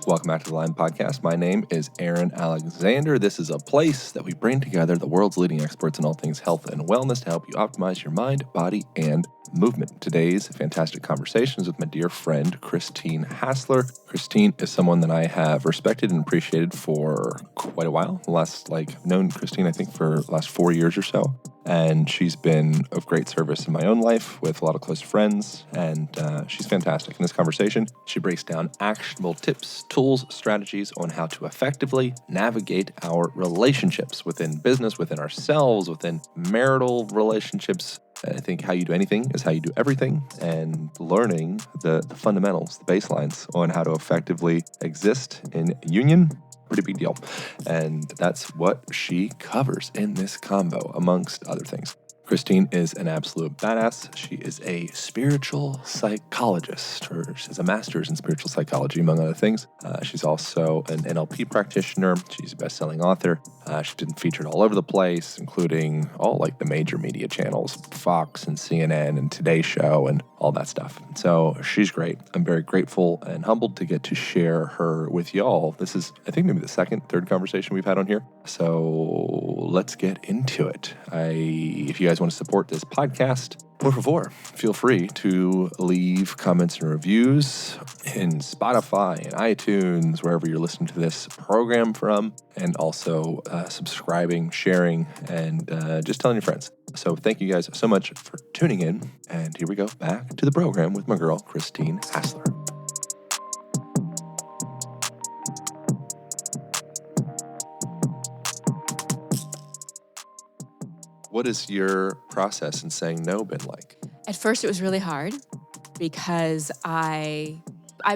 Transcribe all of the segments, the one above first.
Welcome back to the Line Podcast. My name is Aaron Alexander. This is a place that we bring together the world's leading experts in all things health and wellness to help you optimize your mind, body, and movement. Today's fantastic conversation is with my dear friend, Christine Hassler. Christine is someone that I have respected and appreciated for quite a while. I've known Christine, I think, for the last 4 years or so. And she's been of great service in my own life with a lot of close friends, and she's fantastic. In this conversation, she breaks down actionable tips, tools, strategies on how to effectively navigate our relationships within business, within ourselves, within marital relationships. I think how you do anything is how you do everything, and learning the fundamentals, the baselines on how to effectively exist in union. Pretty big deal. And that's what she covers in this combo, amongst other things. Christine is an absolute badass. She is a spiritual psychologist, or she has a master's in spiritual psychology, among other things. She's also an NLP practitioner. She's a best-selling author. She's been featured all over the place, including all the major media channels, Fox and CNN and Today Show and all that stuff. So she's great. I'm very grateful and humbled to get to share her with y'all. This is, I think, maybe the third conversation we've had on here. So let's get into it. If you guys want to support this podcast, por favor, feel free to leave comments and reviews in Spotify and iTunes, wherever you're listening to this program from, and also subscribing, sharing, and just telling your friends. So thank you guys so much for tuning in. And here we go, back to the program with my girl, Christine Hassler. What has your process in saying no been like? At first, it was really hard because I've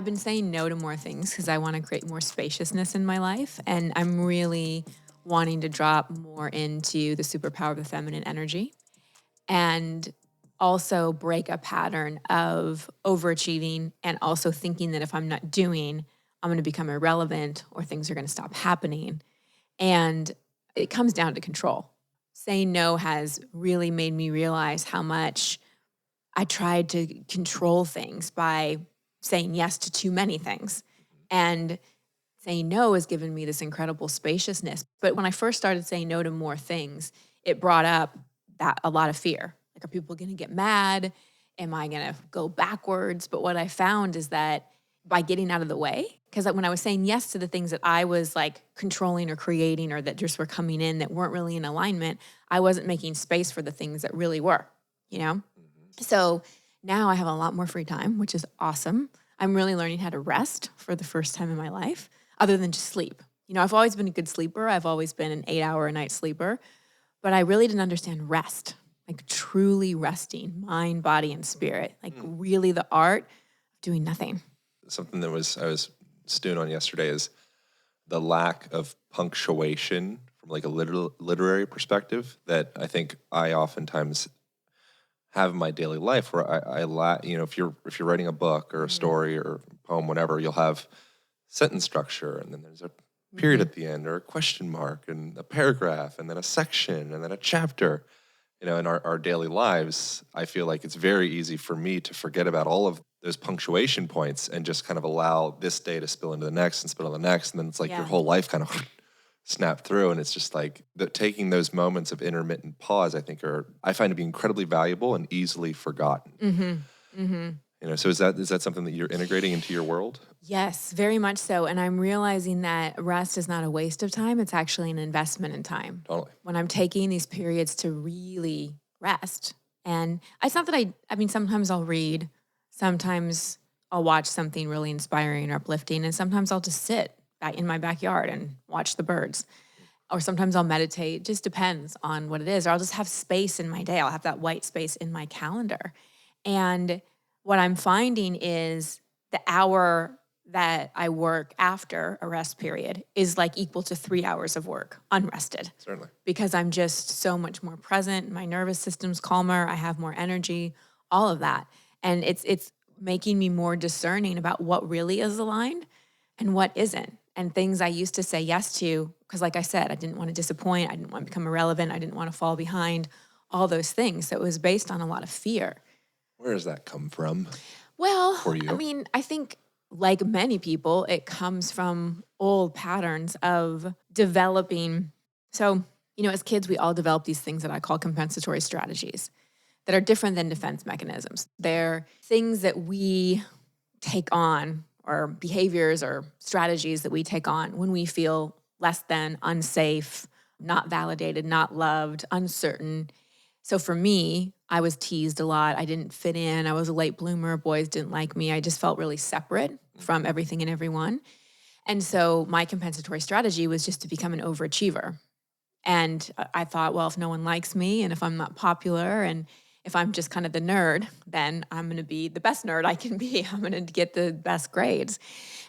been saying no to more things because I want to create more spaciousness in my life. And I'm really wanting to drop more into the superpower of the feminine energy and also break a pattern of overachieving and also thinking that if I'm not doing, I'm going to become irrelevant or things are going to stop happening. And it comes down to control. Saying no has really made me realize how much I tried to control things by saying yes to too many things. And saying no has given me this incredible spaciousness. But when I first started saying no to more things, it brought up a lot of fear. Are people going to get mad? Am I going to go backwards? But what I found is that by getting out of the way, because when I was saying yes to the things that I was controlling or creating or that just were coming in that weren't really in alignment, I wasn't making space for the things that really were, So now I have a lot more free time, which is awesome. I'm really learning how to rest for the first time in my life, other than just sleep. I've always been a good sleeper. I've always been an 8-hour a night sleeper, but I really didn't understand rest, truly resting, mind, body, and spirit, really the art of doing nothing. Something that I was stewing on yesterday is the lack of punctuation from a literary perspective that I think I oftentimes have in my daily life, where I lack. If you're writing a book or a story or a poem, whatever, you'll have sentence structure, and then there's a period at the end, or a question mark, and a paragraph, and then a section, and then a chapter. In our daily lives, I feel like it's very easy for me to forget about all of those punctuation points and just kind of allow this day to spill into the next and spill into the next. And then it's your whole life kind of snap through. And it's just taking those moments of intermittent pause, I find to be incredibly valuable and easily forgotten. Mm-hmm. Mm-hmm. So is that something that you're integrating into your world? Yes, very much so. And I'm realizing that rest is not a waste of time. It's actually an investment in time. Totally. When I'm taking these periods to really rest. And it's not that sometimes I'll read, sometimes I'll watch something really inspiring or uplifting, and sometimes I'll just sit back in my backyard and watch the birds. Or sometimes I'll meditate. It just depends on what it is. Or I'll just have space in my day. I'll have that white space in my calendar. And what I'm finding is the hour that I work after a rest period is equal to 3 hours of work unrested. Certainly. Because I'm just so much more present. My nervous system's calmer. I have more energy, all of that. And it's making me more discerning about what really is aligned and what isn't. And things I used to say yes to, because like I said, I didn't want to disappoint. I didn't want to become irrelevant. I didn't want to fall behind, all those things. So it was based on a lot of fear. Where does that come from? Well, for you? I think like many people, it comes from old patterns of developing. So, as kids, we all develop these things that I call compensatory strategies that are different than defense mechanisms. They're things that we take on, or behaviors or strategies that we take on when we feel less than, unsafe, not validated, not loved, uncertain. So for me, I was teased a lot. I didn't fit in. I was a late bloomer. Boys didn't like me. I just felt really separate from everything and everyone. And so my compensatory strategy was just to become an overachiever. And I thought, well, if no one likes me and if I'm not popular and if I'm just kind of the nerd, then I'm going to be the best nerd I can be. I'm going to get the best grades.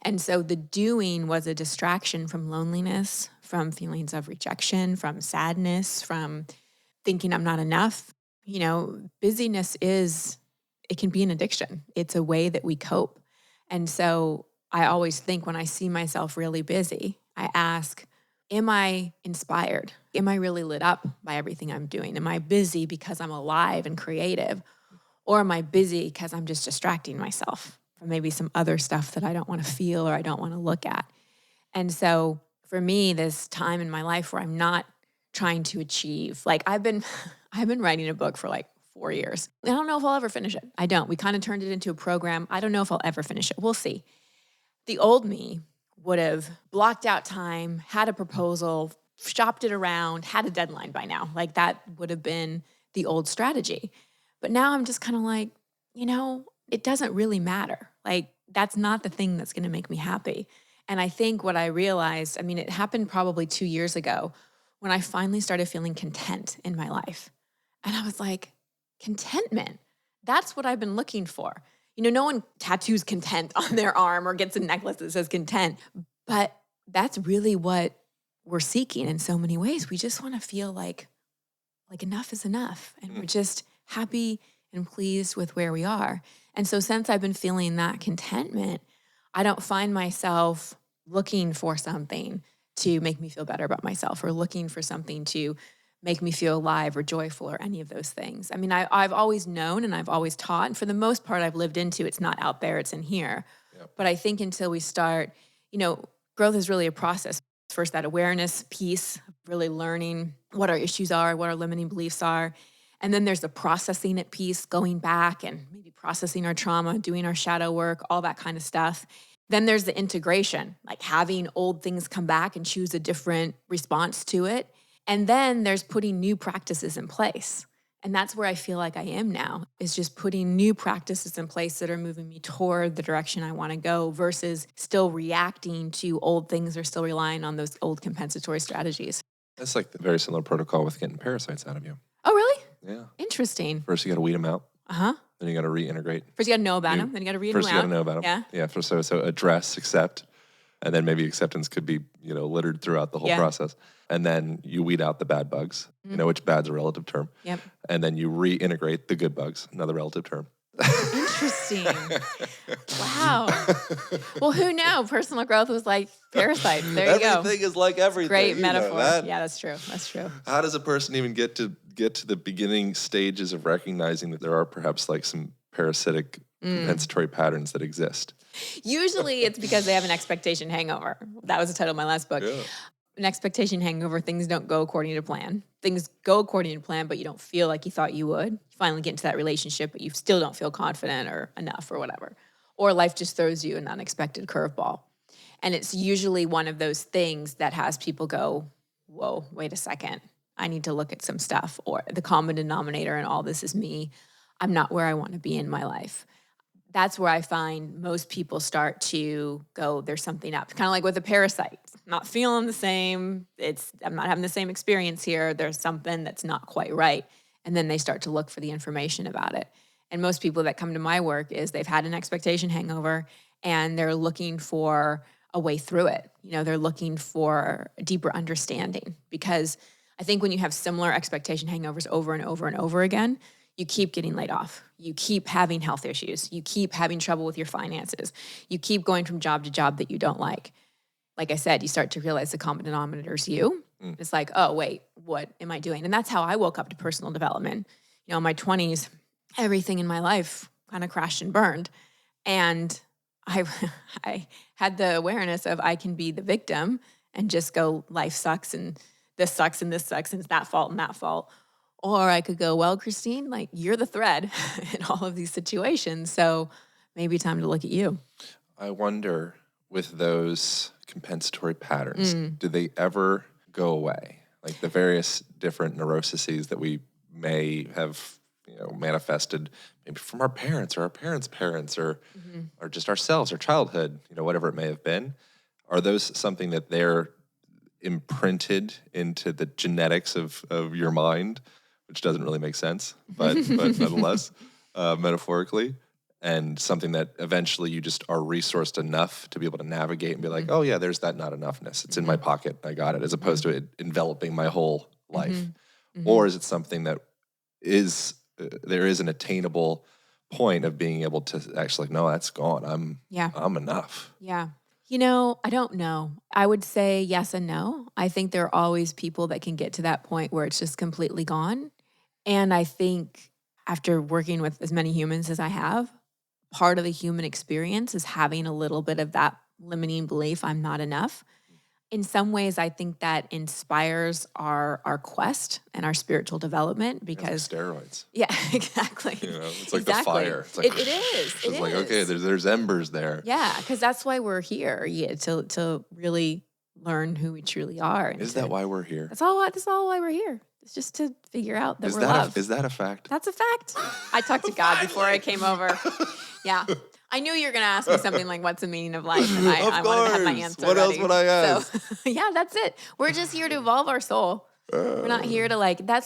And so the doing was a distraction from loneliness, from feelings of rejection, from sadness, from thinking I'm not enough. Busyness it can be an addiction. It's a way that we cope. And so I always think when I see myself really busy, I ask, am I inspired? Am I really lit up by everything I'm doing? Am I busy because I'm alive and creative? Or am I busy because I'm just distracting myself from maybe some other stuff that I don't want to feel or I don't want to look at? And so for me, this time in my life where I'm not trying to achieve, like I've been writing a book for like 4 years. I don't know if I'll ever finish it. I don't. We kind of turned it into a program. I don't know if I'll ever finish it. We'll see. The old me would have blocked out time, had a proposal, shopped it around, had a deadline by now. Like that would have been the old strategy. But now I'm just kind of like, it doesn't really matter. Like that's not the thing that's going to make me happy. And I think what I realized, it happened probably 2 years ago when I finally started feeling content in my life. And I was like, contentment, that's what I've been looking for. No one tattoos content on their arm or gets a necklace that says content, but that's really what we're seeking in so many ways. We just want to feel like enough is enough. And we're just happy and pleased with where we are. And so since I've been feeling that contentment, I don't find myself looking for something to make me feel better about myself or looking for something to make me feel alive or joyful or any of those things. I've always known and I've always taught, and for the most part, I've lived into it's not out there, it's in here. Yep. But I think until we start, growth is really a process. First, that awareness piece, really learning what our issues are, what our limiting beliefs are. And then there's the processing it piece, going back and maybe processing our trauma, doing our shadow work, all that kind of stuff. Then there's the integration, like having old things come back and choose a different response to it. And then there's putting new practices in place. And that's where I feel like I am now, is just putting new practices in place that are moving me toward the direction I want to go versus still reacting to old things or still relying on those old compensatory strategies. That's like the very similar protocol with getting parasites out of you. Oh, really? Yeah. Interesting. First, you got to weed them out. Uh-huh. Then you got to reintegrate. First, you got to know about them. Then you got to read them out. First, you got to know about them. Yeah. Yeah. So address, accept. And then maybe acceptance could be, littered throughout the whole process. And then you weed out the bad bugs, which bad's a relative term. Yep. And then you reintegrate the good bugs, another relative term. Interesting. Wow. Well, who knew? Personal growth was like parasites. There you go. Everything is like everything. Great metaphor. Yeah, that's true. That's true. How does a person even get to the beginning stages of recognizing that there are perhaps like some parasitic compensatory patterns that exist? Usually it's because they have an expectation hangover. That was the title of my last book. Yeah. An expectation hangover, things don't go according to plan. Things go according to plan, but you don't feel like you thought you would. You finally get into that relationship, but you still don't feel confident or enough or whatever. Or life just throws you an unexpected curveball. And it's usually one of those things that has people go, whoa, wait a second. I need to look at some stuff. Or the common denominator in all this is me. I'm not where I want to be in my life. That's where I find most people start to go, there's something up. Kind of like with a parasite. Not feeling the same. I'm not having the same experience here. There's something that's not quite right. And then they start to look for the information about it. And most people that come to my work is they've had an expectation hangover and they're looking for a way through it. They're looking for a deeper understanding, because I think when you have similar expectation hangovers over and over and over again, you keep getting laid off. You keep having health issues. You keep having trouble with your finances. You keep going from job to job that you don't like. Like I said, you start to realize the common denominator is you. It's like, oh, wait, what am I doing? And that's how I woke up to personal development. In my 20s, everything in my life kind of crashed and burned. And I I had the awareness of I can be the victim and just go, life sucks and this sucks and this sucks and it's that fault and that fault. Or I could go, well, Christine, like you're the thread in all of these situations. So maybe time to look at you. I wonder with those compensatory patterns, Mm. do they ever go away? Like the various different neuroses that we may have, manifested maybe from our parents or our parents' parents or just ourselves or childhood, whatever it may have been. Are those something that they're imprinted into the genetics of your mind, which doesn't really make sense, but nonetheless, metaphorically, and something that eventually you just are resourced enough to be able to navigate and be like, oh yeah, there's that not enoughness. It's in my pocket. I got it, as opposed to it enveloping my whole life. Or is it something that is, there is an attainable point of being able to actually, no, that's gone. Yeah. I'm enough. Yeah. I don't know. I would say yes and no. I think there are always people that can get to that point where it's just completely gone. And I think after working with as many humans as I have, part of the human experience is having a little bit of that limiting belief, I'm not enough. In some ways, I think that inspires our quest and our spiritual development because It's like steroids. yeah, exactly. It's like Exactly. the fire. It's like It is. It's like, okay, there's embers there. Yeah, because that's why we're here. Yeah, to really learn who we truly are. And Is that why we're here? That's all why we're here. It's just to figure out that we're loved. Is that a fact? That's a fact. I talked to God before I came over. Yeah. I knew you were going to ask me something like, what's the meaning of life? And I wanted to have my answer What else ready. would I ask? So, yeah, that's it. We're just here to evolve our soul. We're not here to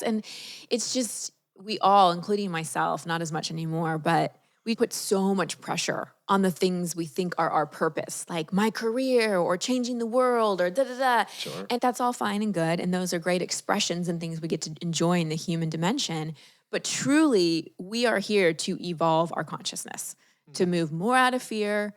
and it's just, we all, including myself, not as much anymore, but we put so much pressure on the things we think are our purpose, like my career or changing the world or da-da-da. Sure. And that's all fine and good. And those are great expressions and things we get to enjoy in the human dimension. But truly, we are here to evolve our consciousness, to move more out of fear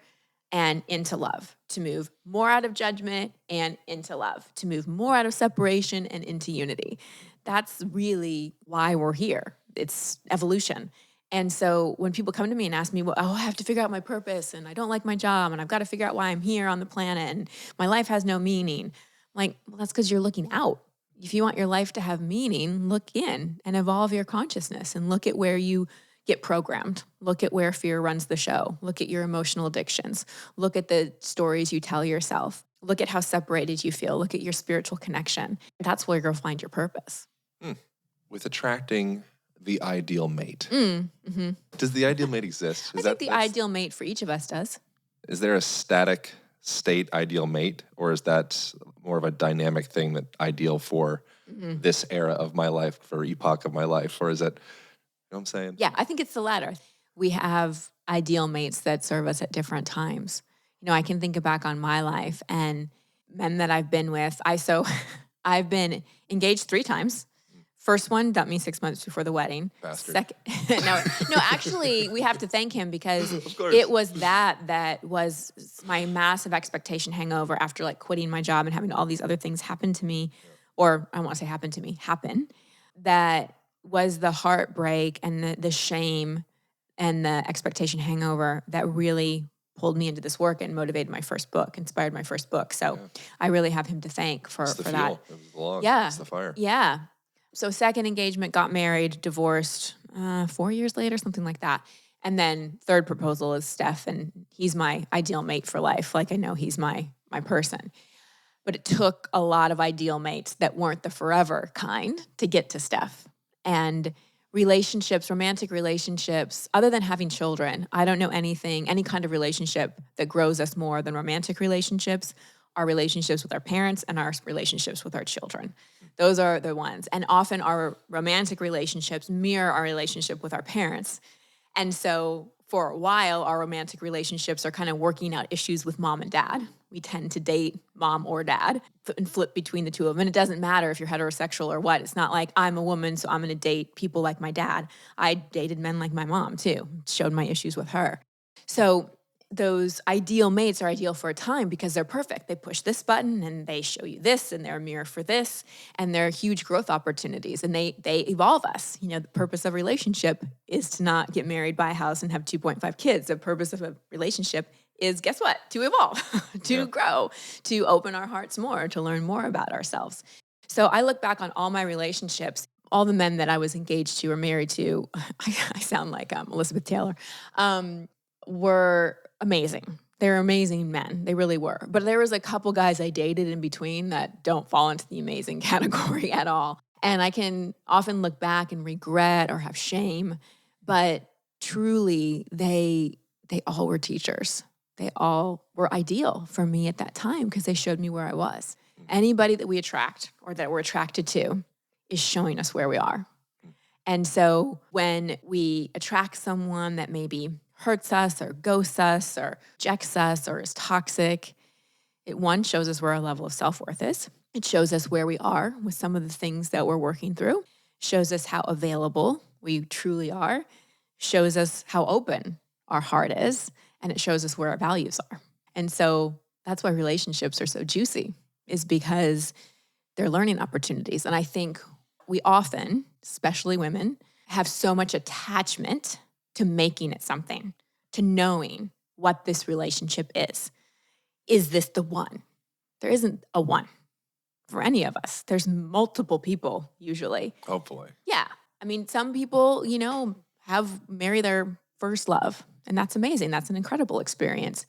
and into love, to move more out of judgment and into love, to move more out of separation and into unity. That's really why we're here. It's evolution. And so when people come to me and ask me, well, I have to figure out my purpose and I don't like my job and I've got to figure out why I'm here on the planet and my life has no meaning. I'm like, well, that's because you're looking out. If you want your life to have meaning, look in and evolve your consciousness and look at where you get programmed. Look at where fear runs the show. Look at your emotional addictions. Look at the stories you tell yourself. Look at how separated you feel. Look at your spiritual connection. That's where you'll find your purpose. With attracting the ideal mate. Mm-hmm. Does the ideal mate exist? I think the ideal mate for each of us does. Is there a static state ideal mate, or is that more of a dynamic thing that ideal for this era of my life, for epoch of my life? Or is it, you know what I'm saying? Yeah, I think it's the latter. We have ideal mates that serve us at different times. I can think back on my life and men that I've been with. I've been engaged 3 times. First one dumped me 6 months before the wedding. Bastard. No, actually, we have to thank him because it was that was my massive expectation hangover after quitting my job and having all these other things happen to me, or I don't want to say happen to me, happen. That was the heartbreak and the shame and the expectation hangover that really pulled me into this work and motivated my first book, inspired my first book. So I really have him to thank for that. It was long. Yeah. It's the fire. Yeah. So second engagement, got married, divorced 4 years later, something like that. And then third proposal is Steph, and he's my ideal mate for life. I know he's my person. But it took a lot of ideal mates that weren't the forever kind to get to Steph. And relationships, romantic relationships, other than having children, I don't know any kind of relationship that grows us more than romantic relationships. Our relationships with our parents and our relationships with our children. Those are the ones. And often our romantic relationships mirror our relationship with our parents. And so for a while, our romantic relationships are kind of working out issues with mom and dad. We tend to date mom or dad and flip between the two of them. And it doesn't matter if you're heterosexual or what. It's not like I'm a woman, so I'm going to date people like my dad. I dated men like my mom too, showed my issues with her. So those ideal mates are ideal for a time because they're perfect. They push this button and they show you this and they're a mirror for this, and they're huge growth opportunities, and they evolve us. The purpose of a relationship is to not get married, buy a house, and have 2.5 kids. The purpose of a relationship is, guess what? To evolve, to grow, to open our hearts more, to learn more about ourselves. So I look back on all my relationships, all the men that I was engaged to or married to, I sound like Elizabeth Taylor, were amazing. They're amazing men. They really were. But there was a couple guys I dated in between that don't fall into the amazing category at all. And I can often look back and regret or have shame, but truly they all were teachers. They all were ideal for me at that time because they showed me where I was. Anybody that we attract or that we're attracted to is showing us where we are. And so when we attract someone that maybe hurts us or ghosts us or rejects us or is toxic, it one shows us where our level of self-worth is. It shows us where we are with some of the things that we're working through, shows us how available we truly are, shows us how open our heart is, and it shows us where our values are. And so that's why relationships are so juicy, is because they're learning opportunities. And I think we often, especially women, have so much attachment to making it something, to knowing what this relationship is. Is this the one? There isn't a one for any of us. There's multiple people usually. Hopefully. Yeah. I mean, some people, have marry their first love, and that's amazing. That's an incredible experience.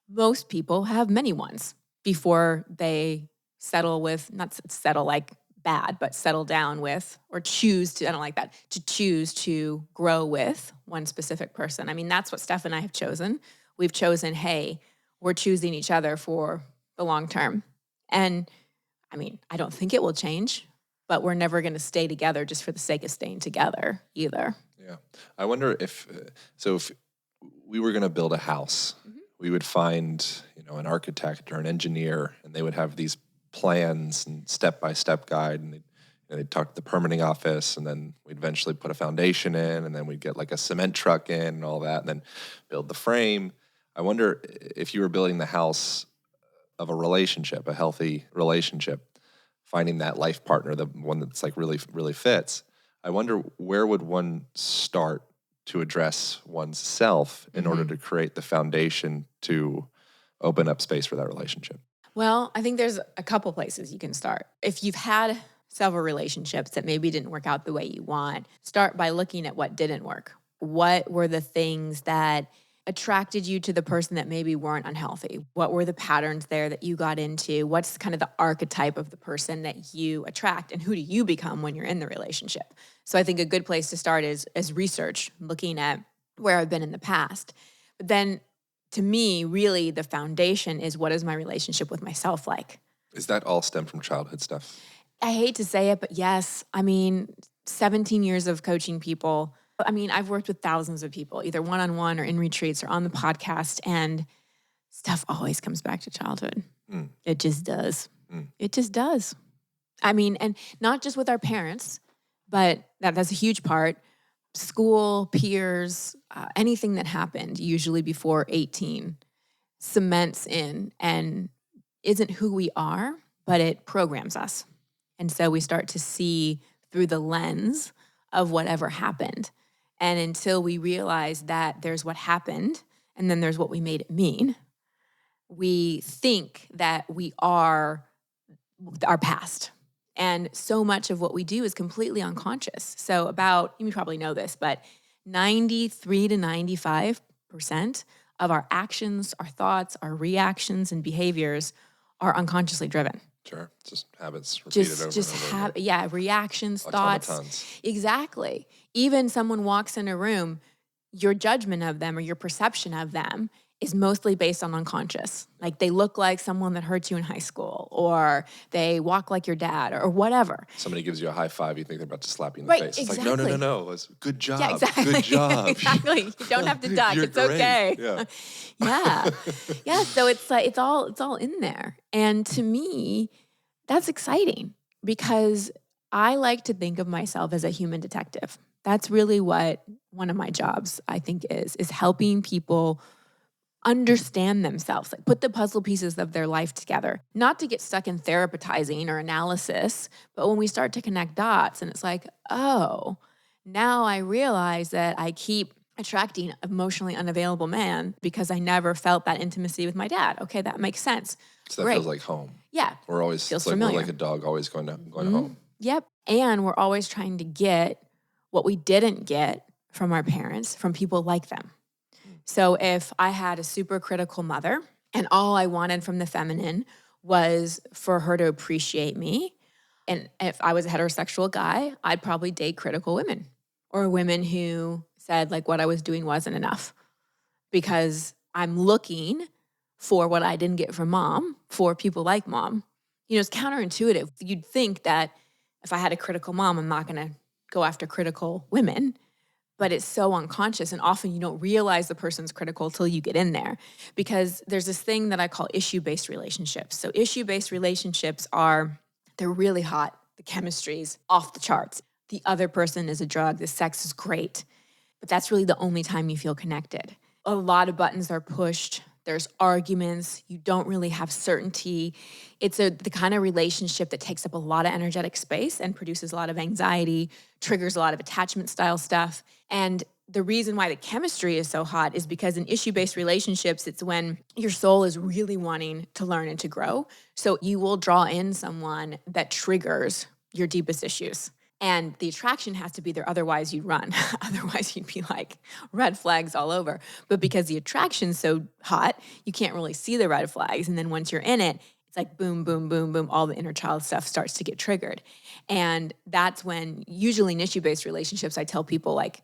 Most people have many ones before they settle with, not settle like bad, but settle down with, or choose to, I don't like that, to choose to grow with one specific person. I mean, that's what Steph and I have chosen. We've chosen, hey, we're choosing each other for the long term. And I mean, I don't think it will change, but we're never going to stay together just for the sake of staying together either. Yeah. I wonder if we were going to build a house, we would find, an architect or an engineer, and they would have these plans and step-by-step guide, and they'd talk to the permitting office, and then we'd eventually put a foundation in, and then we'd get like a cement truck in and all that, and then build the frame. I wonder if you were building the house of a relationship, a healthy relationship, finding that life partner, the one that's like really, really fits. I wonder where would one start to address one's self in order to create the foundation to open up space for that relationship? Well, I think there's a couple places you can start. If you've had several relationships that maybe didn't work out the way you want, start by looking at what didn't work. What were the things that attracted you to the person that maybe weren't unhealthy? What were the patterns there that you got into? What's kind of the archetype of the person that you attract, and who do you become when you're in the relationship? So I think a good place to start is research, looking at where I've been in the past. But then to me, really the foundation is, what is my relationship with myself like? Is that all stem from childhood stuff? I hate to say it, but yes. I mean, 17 years of coaching people. I mean, I've worked with thousands of people, either one-on-one or in retreats or on the podcast, and stuff always comes back to childhood. It just does. It just does. I mean, and not just with our parents, but that's a huge part. School, peers, anything that happened usually before 18 cements in and isn't who we are, but it programs us. And so we start to see through the lens of whatever happened. And until we realize that there's what happened and then there's what we made it mean, we think that we are our past. And so much of what we do is completely unconscious. So you probably know this, but 93 to 95% of our actions, our thoughts, our reactions, and behaviors are unconsciously driven. Sure. Just habits repeated over and over. Reactions, thoughts. Automatons. Exactly. Even someone walks in a room, your judgment of them or your perception of them is mostly based on unconscious. Like they look like someone that hurt you in high school, or they walk like your dad, or whatever. Somebody gives you a high five, you think they're about to slap you in the face. It's exactly. like, no. It's good job. Yeah, exactly. Good job. Exactly. You don't have to duck. It's great. okay. Yeah. Yeah. So it's like it's all in there. And to me, that's exciting because I like to think of myself as a human detective. That's really what one of my jobs, I think, is helping people understand themselves, like put the puzzle pieces of their life together, not to get stuck in therapizing or analysis, but when we start to connect dots and it's like, oh, now I realize that I keep attracting emotionally unavailable man because I never felt that intimacy with my dad. Okay, that makes sense. So that Great. feels like home. Yeah. We're always, Feels it's like we're familiar. like a dog always going home. Yep. And we're always trying to get what we didn't get from our parents, from people like them. So if I had a super critical mother and all I wanted from the feminine was for her to appreciate me, and if I was a heterosexual guy, I'd probably date critical women or women who said like what I was doing wasn't enough because I'm looking for what I didn't get from mom for people like mom. It's counterintuitive. You'd think that if I had a critical mom, I'm not going to go after critical women, but it's so unconscious. And often you don't realize the person's critical till you get in there because there's this thing that I call issue-based relationships. So issue-based relationships they're really hot. The chemistry's off the charts. The other person is a drug. The sex is great. But that's really the only time you feel connected. A lot of buttons are pushed. There's arguments. You don't really have certainty. It's the kind of relationship that takes up a lot of energetic space and produces a lot of anxiety, triggers a lot of attachment style stuff. And the reason why the chemistry is so hot is because in issue-based relationships, it's when your soul is really wanting to learn and to grow. So you will draw in someone that triggers your deepest issues. And the attraction has to be there, otherwise you'd run. Otherwise you'd be like red flags all over. But because the attraction's so hot, you can't really see the red flags. And then once you're in it, it's like boom, boom, boom, boom, all the inner child stuff starts to get triggered. And that's when, usually in issue-based relationships, I tell people like,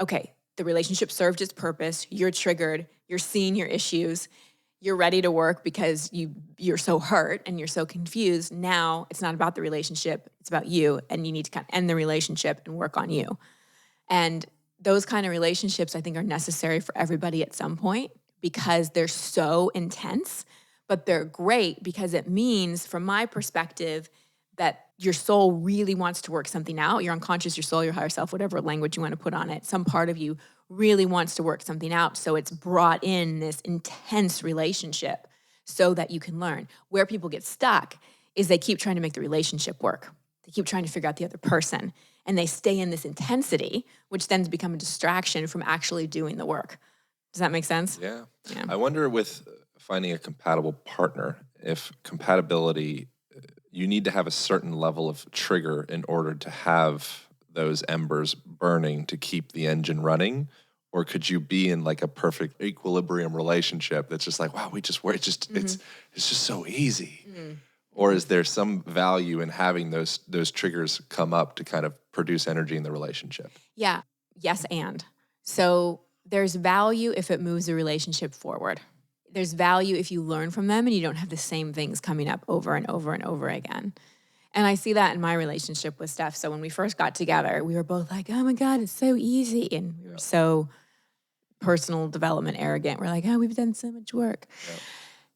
okay, the relationship served its purpose, you're triggered, you're seeing your issues, you're ready to work because you're so hurt and you're so confused. Now it's not about the relationship, it's about you, and you need to kind of end the relationship and work on you. And those kind of relationships I think are necessary for everybody at some point because they're so intense, but they're great because it means, from my perspective, that your soul really wants to work something out. Your unconscious, your soul, your higher self, whatever language you want to put on it, some part of you really wants to work something out. So it's brought in this intense relationship so that you can learn. Where people get stuck is they keep trying to make the relationship work. They keep trying to figure out the other person. And they stay in this intensity, which then becomes a distraction from actually doing the work. Does that make sense? Yeah. I wonder with finding a compatible partner, if compatibility, you need to have a certain level of trigger in order to have those embers burning to keep the engine running? Or could you be in like a perfect equilibrium relationship that's just like, wow, we just work, it's just so easy? Or is there some value in having those triggers come up to kind of produce energy in the relationship? Yeah. Yes, and. So there's value if it moves the relationship forward. There's value if you learn from them and you don't have the same things coming up over and over and over again. And I see that in my relationship with Steph. So when we first got together, we were both like, oh my God, it's so easy. And we were so personal development arrogant. We're like, oh, we've done so much work. Yep.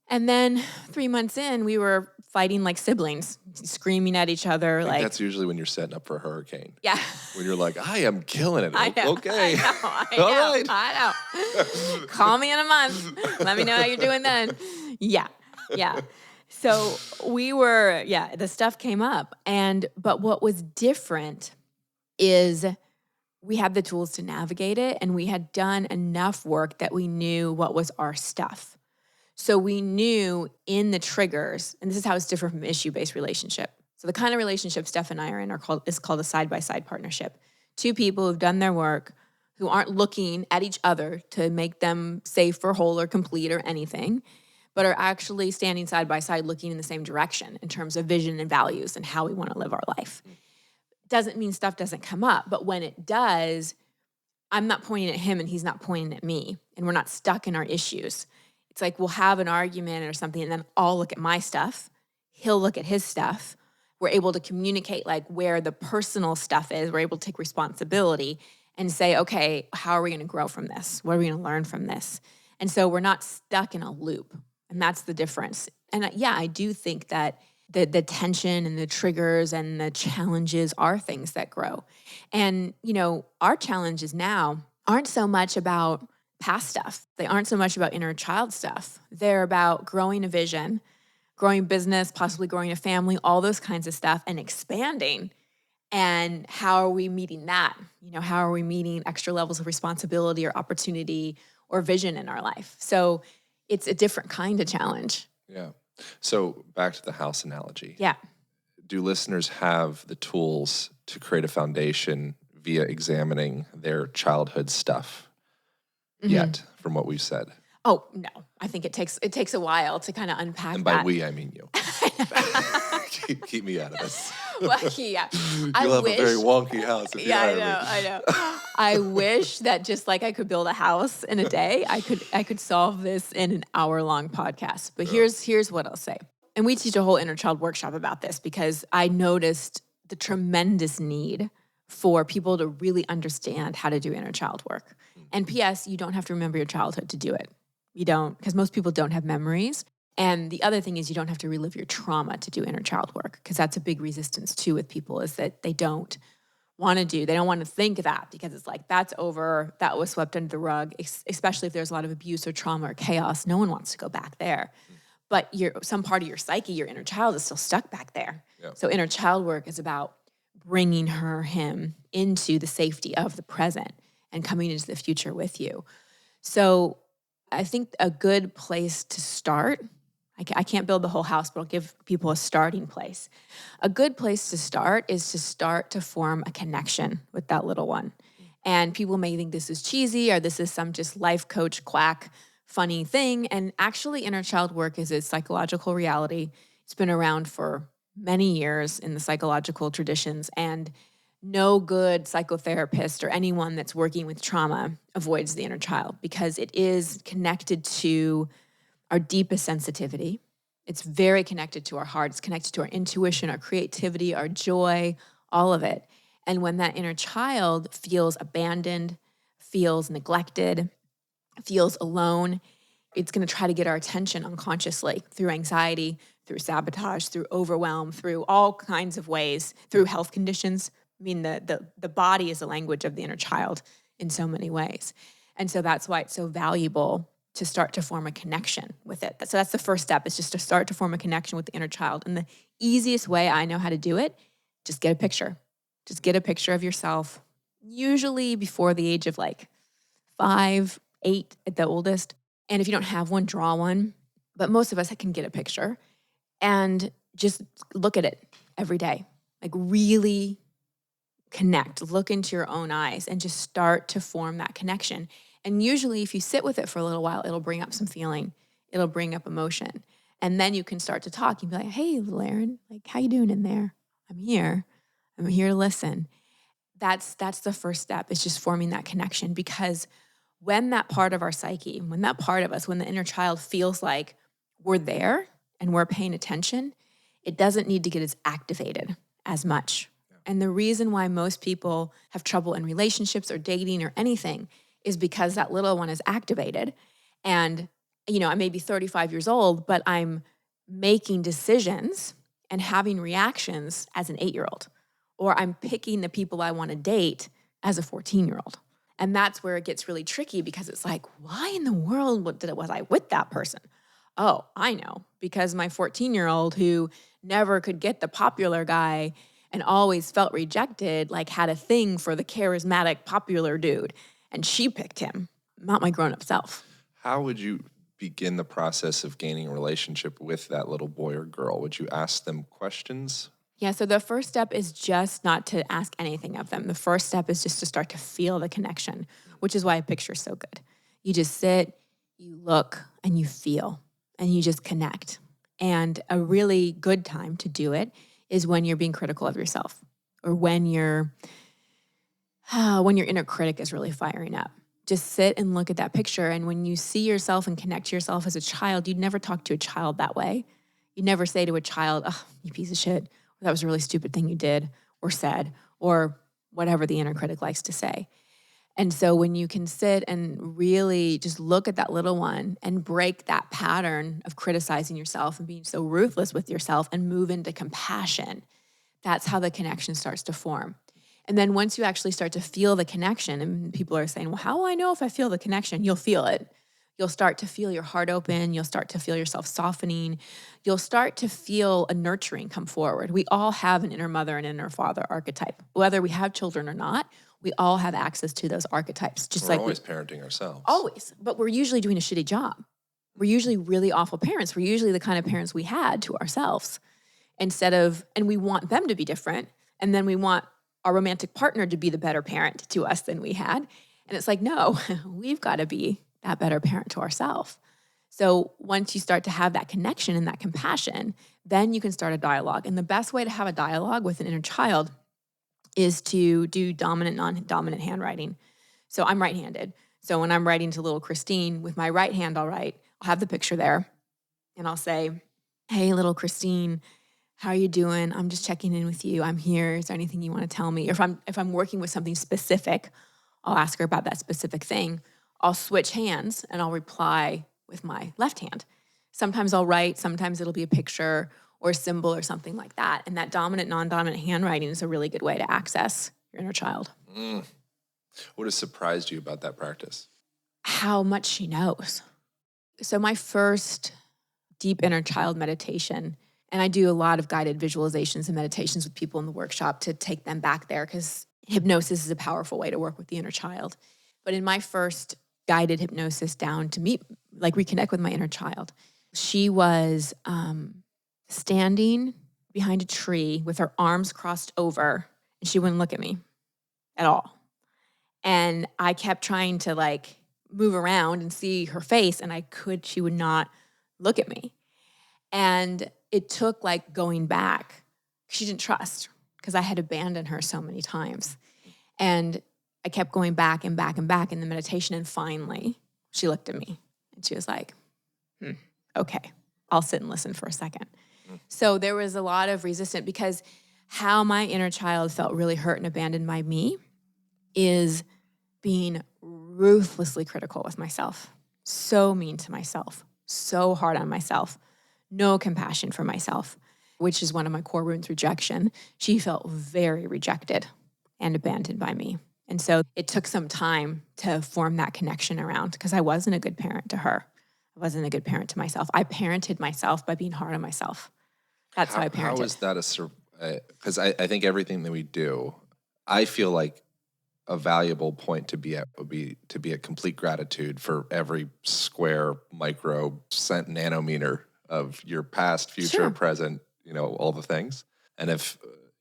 And then 3 months in, we were fighting like siblings, screaming at each other. Like, that's usually when you're setting up for a hurricane. Yeah. When you're like, I am killing it. I know, okay. I know. Call me in a month. Let me know how you're doing then. Yeah. So we were, the stuff came up. But what was different is we had the tools to navigate it, and we had done enough work that we knew what was our stuff. So we knew in the triggers, and this is how it's different from issue-based relationship. So the kind of relationship Steph and I are in is called a side-by-side partnership. Two people who've done their work, who aren't looking at each other to make them safe or whole or complete or anything, but are actually standing side by side looking in the same direction in terms of vision and values and how we want to live our life. Doesn't mean stuff doesn't come up, but when it does, I'm not pointing at him and he's not pointing at me, and we're not stuck in our issues. It's like we'll have an argument or something, and then I'll look at my stuff. He'll look at his stuff. We're able to communicate like where the personal stuff is. We're able to take responsibility and say, okay, how are we going to grow from this? What are we going to learn from this? And so we're not stuck in a loop. And that's the difference. And I do think that the tension and the triggers and the challenges are things that grow. And, our challenges now aren't so much about past stuff. They aren't so much about inner child stuff. They're about growing a vision, growing business, possibly growing a family, all those kinds of stuff, and expanding And how are we meeting that? How are we meeting extra levels of responsibility or opportunity or vision in our life? So it's a different kind of challenge. Yeah. So back to the house analogy. Yeah. Do listeners have the tools to create a foundation via examining their childhood stuff yet, from what we've said? Oh, no. I think it takes a while to kind of unpack And by that. we, I mean you. keep me out of this. Well, yeah. You'll have a very wonky house if you hire me. I know. I wish that just like I could build a house in a day, I could solve this in an hour-long podcast. But here's what I'll say. And we teach a whole inner child workshop about this because I noticed the tremendous need for people to really understand how to do inner child work. And P.S., you don't have to remember your childhood to do it. You don't, because most people don't have memories. And the other thing is you don't have to relive your trauma to do inner child work, because that's a big resistance too with people, is that they don't want to think of that because it's like, that's over, that was swept under the rug, especially if there's a lot of abuse or trauma or chaos. No one wants to go back there. But some part of your psyche, your inner child, is still stuck back there. Yeah. So inner child work is about bringing him into the safety of the present and coming into the future with you. So I think a good place to start, I can't build the whole house, but I'll give people a starting place. A good place to start is to start to form a connection with that little one. And people may think this is cheesy or this is some just life coach quack funny thing. And actually, inner child work is a psychological reality. It's been around for many years in the psychological traditions, and no good psychotherapist or anyone that's working with trauma avoids the inner child because it is connected to our deepest sensitivity. It's very connected to our heart. It's connected to our intuition, our creativity, our joy, all of it. And when that inner child feels abandoned, feels neglected, feels alone, it's going to try to get our attention unconsciously through anxiety, through sabotage, through overwhelm, through all kinds of ways, through health conditions. I mean, the body is the language of the inner child in so many ways. And so that's why it's so valuable to start to form a connection with it. So that's the first step, is just to start to form a connection with the inner child. And the easiest way I know how to do it, just get a picture. Just get a picture of yourself, usually before the age of like 5, 8 at the oldest. And if you don't have one, draw one. But most of us can get a picture and just look at it every day. Like really connect, look into your own eyes and just start to form that connection. And usually if you sit with it for a little while, it'll bring up some feeling. It'll bring up emotion. And then you can start to talk. You can be like, hey, little Aaron, like, how you doing in there? I'm here. I'm here to listen. That's the first step, is just forming that connection. Because when that part of our psyche, when that part of us, when the inner child feels like we're there and we're paying attention, it doesn't need to get as activated as much. Yeah. And the reason why most people have trouble in relationships or dating or anything is because that little one is activated. And, I may be 35 years old, but I'm making decisions and having reactions as an 8-year-old, or I'm picking the people I want to date as a 14-year-old. And that's where it gets really tricky, because it's like, why in the world was I with that person? Oh, I know, because my 14-year-old who never could get the popular guy and always felt rejected, like had a thing for the charismatic popular dude, and she picked him, not my grown-up self. How would you begin the process of gaining a relationship with that little boy or girl? Would you ask them questions? Yeah, so the first step is just not to ask anything of them. The first step is just to start to feel the connection, which is why a picture is so good. You just sit, you look, and you feel, and you just connect. And a really good time to do it is when you're being critical of yourself, or when your inner critic is really firing up. Just sit and look at that picture. And when you see yourself and connect to yourself as a child, you'd never talk to a child that way. You'd never say to a child, oh, you piece of shit, that was a really stupid thing you did or said, or whatever the inner critic likes to say. And so when you can sit and really just look at that little one and break that pattern of criticizing yourself and being so ruthless with yourself and move into compassion, that's how the connection starts to form. And then once you actually start to feel the connection, and people are saying, well, how will I know if I feel the connection? You'll feel it. You'll start to feel your heart open. You'll start to feel yourself softening. You'll start to feel a nurturing come forward. We all have an inner mother and inner father archetype. Whether we have children or not, we all have access to those archetypes. Just We're like always parenting ourselves. always, but we're usually doing a shitty job. We're usually really awful parents. We're usually the kind of parents we had to ourselves and we want them to be different. And then we want our romantic partner to be the better parent to us than we had. And it's like, no, we've got to be that better parent to ourselves. So once you start to have that connection and that compassion, then you can start a dialogue. And the best way to have a dialogue with an inner child is to do dominant, non-dominant handwriting. So I'm right-handed. So when I'm writing to little Christine with my right hand, I'll have the picture there and I'll say, hey, little Christine, how are you doing? I'm just checking in with you. I'm here. Is there anything you want to tell me? Or if I'm working with something specific, I'll ask her about that specific thing. I'll switch hands and I'll reply with my left hand. Sometimes I'll write, sometimes it'll be a picture or a symbol or something like that. And that dominant, non-dominant handwriting is a really good way to access your inner child. What has surprised you about that practice? How much she knows. So my first deep inner child meditation, and I do a lot of guided visualizations and meditations with people in the workshop to take them back there because hypnosis is a powerful way to work with the inner child. But in my first guided hypnosis down to meet, like reconnect with my inner child, she was standing behind a tree with her arms crossed over, and she wouldn't look at me at all. And I kept trying to like move around and see her face, and she would not look at me. And it took like going back. She didn't trust because I had abandoned her so many times. And I kept going back and back and back in the meditation. And finally, she looked at me and she was like, okay, I'll sit and listen for a second. So there was a lot of resistance because how my inner child felt really hurt and abandoned by me is being ruthlessly critical with myself, so mean to myself, so hard on myself, no compassion for myself, which is one of my core wounds, rejection. She felt very rejected and abandoned by me. And so it took some time to form that connection around because I wasn't a good parent to her. I wasn't a good parent to myself. I parented myself by being hard on myself. That's how I parented. How is that because I think everything that we do, I feel like a valuable point to be at would be to be at complete gratitude for every square, micro, cent, nanometer of your past, future, present, all the things. And if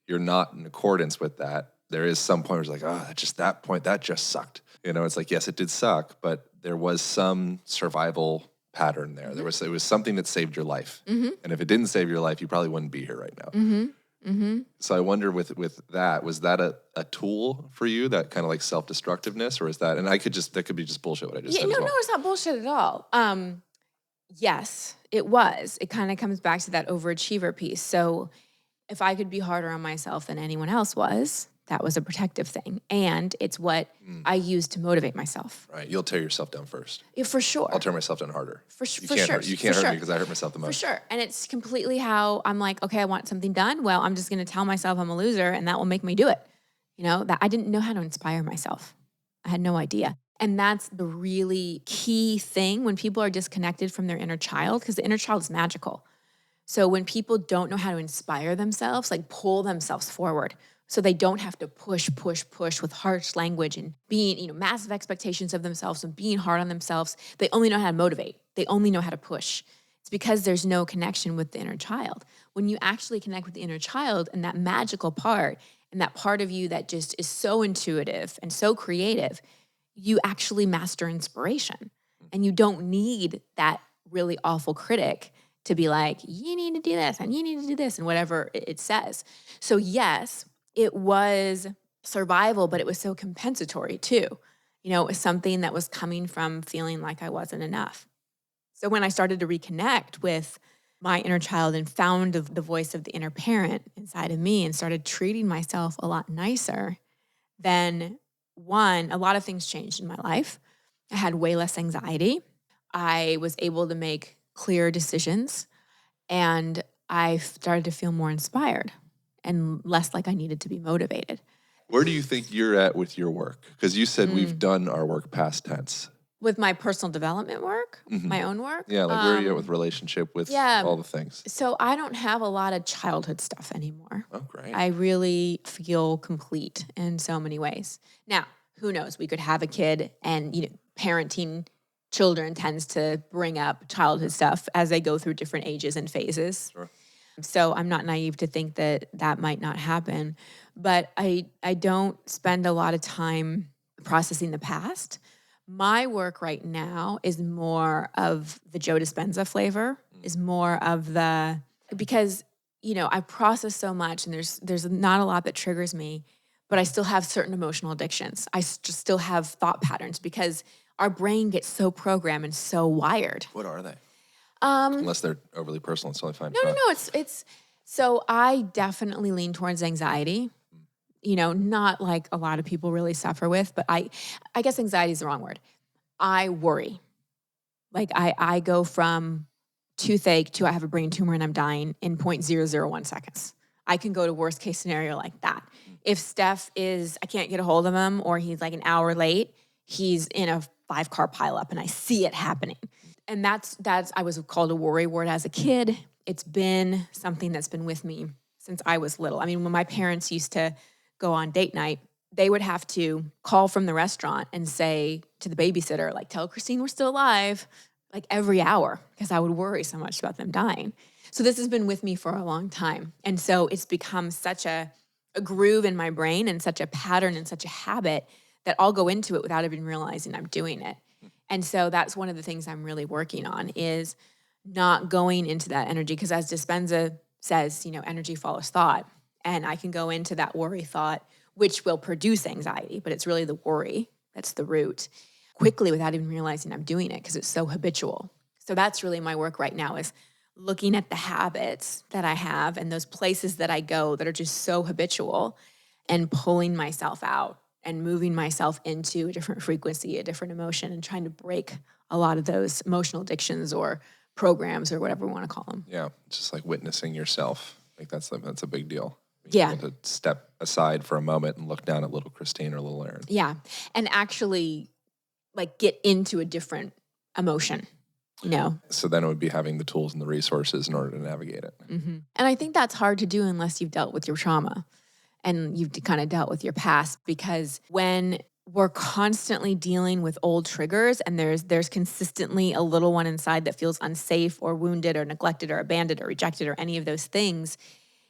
you're not in accordance with that, there is some point where it's like, that point, that just sucked. It's like, yes, it did suck, but there was some survival pattern there. It was something that saved your life. And if it didn't save your life, you probably wouldn't be here right now. So I wonder with that, was that a tool for you, that kind of like self-destructiveness, or is that, and that could be just bullshit what I just said. No, it's not bullshit at all. Yes, it was. It kind of comes back to that overachiever piece. So if I could be harder on myself than anyone else was, that was a protective thing. And it's what I use to motivate myself. Right. You'll tear yourself down first. Yeah, for sure. I'll tear myself down harder. You can't hurt me because I hurt myself the most. For sure. And it's completely how I'm like, okay, I want something done. Well, I'm just going to tell myself I'm a loser and that will make me do it. That I didn't know how to inspire myself. I had no idea. And that's the really key thing when people are disconnected from their inner child, because the inner child is magical. So when people don't know how to inspire themselves, like pull themselves forward, so they don't have to push with harsh language and being, massive expectations of themselves and being hard on themselves. They only know how to motivate. They only know how to push. It's because there's no connection with the inner child. When you actually connect with the inner child and that magical part and that part of you that just is so intuitive and so creative, you actually master inspiration. And you don't need that really awful critic to be like, you need to do this and you need to do this and whatever it says. So yes, it was survival, but it was so compensatory too. It was something that was coming from feeling like I wasn't enough. So when I started to reconnect with my inner child and found the voice of the inner parent inside of me and started treating myself a lot nicer, then a lot of things changed in my life. I had way less anxiety. I was able to make clear decisions, and I started to feel more inspired and less like I needed to be motivated. Where do you think you're at with your work? Because you said we've done our work past tense. With my personal development work, my own work. Yeah, like where are you at with relationship with Yeah. all the things? So I don't have a lot of childhood stuff anymore. Oh, great. I really feel complete in so many ways. Now, who knows? We could have a kid and, parenting children tends to bring up childhood stuff as they go through different ages and phases. Sure. So I'm not naive to think that that might not happen. But I don't spend a lot of time processing the past. My work right now is more of the Joe Dispenza flavor, is more of the, because, I process so much and there's not a lot that triggers me, but I still have certain emotional addictions. I just still have thought patterns because our brain gets so programmed and so wired. What are they? Unless they're overly personal, it's totally fine. No. It's so I definitely lean towards anxiety. Not like a lot of people really suffer with, but I guess anxiety is the wrong word. I worry. Like I go from toothache to I have a brain tumor and I'm dying in 0.001 seconds. I can go to worst case scenario like that. If Steph I can't get a hold of him or he's like an hour late, he's in a 5-car pileup and I see it happening. And that's I was called a worry ward as a kid. It's been something that's been with me since I was little. I mean, when my parents used to go on date night, they would have to call from the restaurant and say to the babysitter, like, tell Christine we're still alive, like every hour, because I would worry so much about them dying. So this has been with me for a long time. And so it's become such a groove in my brain and such a pattern and such a habit that I'll go into it without even realizing I'm doing it. And so that's one of the things I'm really working on is not going into that energy. Because as Dispenza says, energy follows thought. And I can go into that worry thought, which will produce anxiety, but it's really the worry that's the root, quickly without even realizing I'm doing it because it's so habitual. So that's really my work right now is looking at the habits that I have and those places that I go that are just so habitual and pulling myself out and moving myself into a different frequency, a different emotion, and trying to break a lot of those emotional addictions or programs or whatever we want to call them. Yeah, just like witnessing yourself. Like that's a big deal. Yeah. Able to step aside for a moment and look down at little Christine or little Aaron. Yeah. And actually like get into a different emotion, So then it would be having the tools and the resources in order to navigate it. Mm-hmm. And I think that's hard to do unless you've dealt with your trauma and you've kind of dealt with your past, because when we're constantly dealing with old triggers and there's consistently a little one inside that feels unsafe or wounded or neglected or abandoned or rejected or any of those things,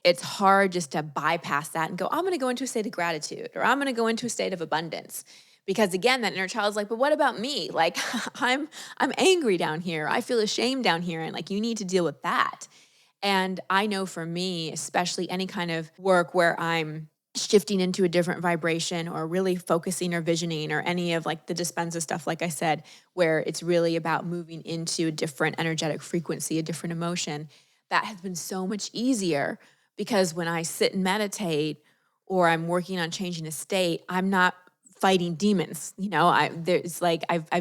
it's hard just to bypass that and go, I'm going to go into a state of gratitude or I'm going to go into a state of abundance. Because again, that inner child's like, but what about me? Like I'm angry down here. I feel ashamed down here. And like, you need to deal with that. And I know for me, especially any kind of work where I'm shifting into a different vibration or really focusing or visioning or any of like the Dispenza stuff, like I said, where it's really about moving into a different energetic frequency, a different emotion, that has been so much easier because when I sit and meditate or I'm working on changing a state, I'm not fighting demons. I've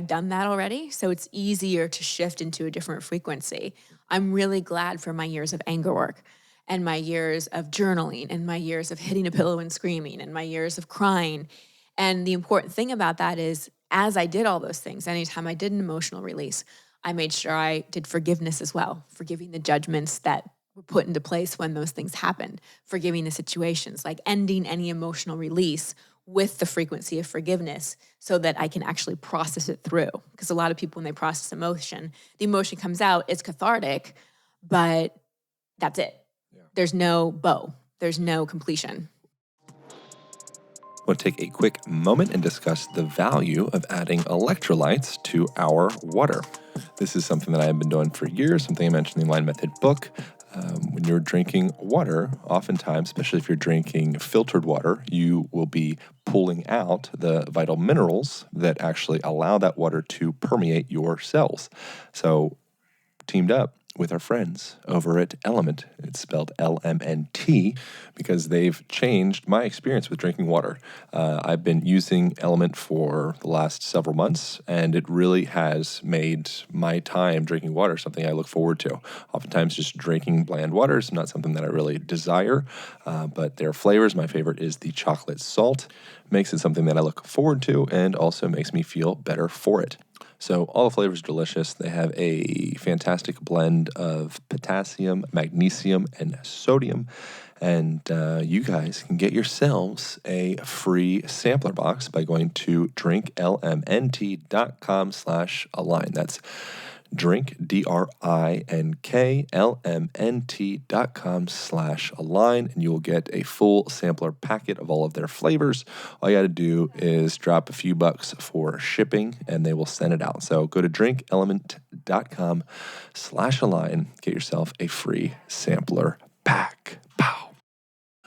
done that already. So it's easier to shift into a different frequency. I'm really glad for my years of anger work and my years of journaling and my years of hitting a pillow and screaming and my years of crying. And the important thing about that is as I did all those things, anytime I did an emotional release, I made sure I did forgiveness as well, forgiving the judgments that were put into place when those things happened, forgiving the situations, like ending any emotional release with the frequency of forgiveness so that I can actually process it through. Because a lot of people, when they process emotion, the emotion comes out, it's cathartic, but that's it. Yeah. There's no bow. There's no completion. I want to take a quick moment and discuss the value of adding electrolytes to our water. This is something that I have been doing for years, something I mentioned in the Line Method book. When you're drinking water, oftentimes, especially if you're drinking filtered water, you will be pulling out the vital minerals that actually allow that water to permeate your cells. So, teamed up with our friends over at Element. It's spelled LMNT because they've changed my experience with drinking water. I've been using Element for the last several months, and it really has made my time drinking water something I look forward to. Oftentimes, just drinking bland water is not something that I really desire, but their flavors, my favorite is the chocolate salt, makes it something that I look forward to and also makes me feel better for it. So all the flavors are delicious. They have a fantastic blend of potassium, magnesium, and sodium. And you guys can get yourselves a free sampler box by going to drinklmnt.com/align. That's drink, DRINKLMNT.com/align, and you will get a full sampler packet of all of their flavors. All you got to do is drop a few bucks for shipping, and they will send it out. So go to drinkelement.com/align, get yourself a free sampler pack. Pow.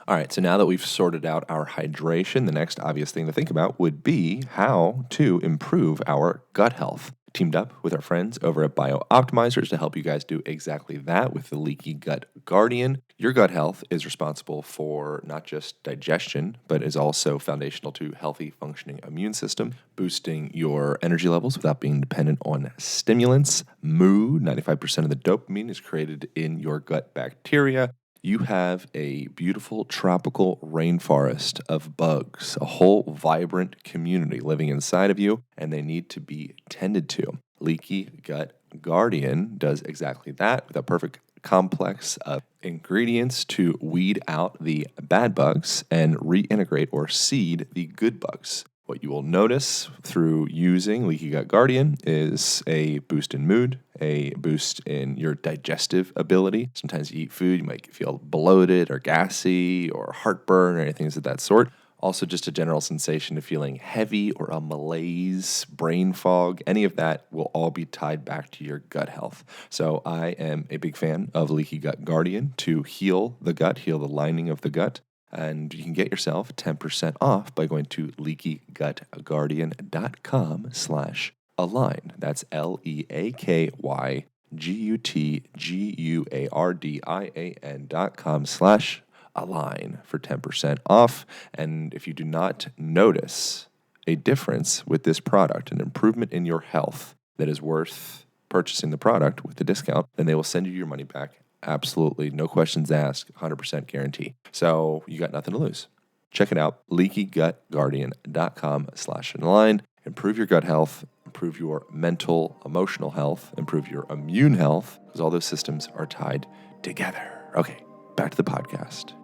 All right, so now that we've sorted out our hydration, the next obvious thing to think about would be how to improve our gut health. Teamed up with our friends over at BioOptimizers to help you guys do exactly that with the Leaky Gut Guardian. Your gut health is responsible for not just digestion, but is also foundational to healthy functioning immune system, boosting your energy levels without being dependent on stimulants. Mood, 95% of the dopamine is created in your gut bacteria. You have a beautiful tropical rainforest of bugs, a whole vibrant community living inside of you, and they need to be tended to. Leaky Gut Guardian does exactly that with a perfect complex of ingredients to weed out the bad bugs and reintegrate or seed the good bugs. What you will notice through using Leaky Gut Guardian is a boost in mood, a boost in your digestive ability. Sometimes you eat food, you might feel bloated or gassy or heartburn or anything of that sort. Also, just a general sensation of feeling heavy or a malaise, brain fog, any of that will all be tied back to your gut health. So I am a big fan of Leaky Gut Guardian to heal the gut, heal the lining of the gut. And you can get yourself 10% off by going to leakygutguardian.com/align. That's LEAKYGUTGUARDIAN.com/align for 10% off. And if you do not notice a difference with this product, an improvement in your health that is worth purchasing the product with the discount, then they will send you your money back. Absolutely. No questions asked. 100% guarantee. So you got nothing to lose. Check it out. leakygutguardian.com/align. Improve your gut health, improve your mental, emotional health, improve your immune health, because all those systems are tied together. Okay, back to the podcast.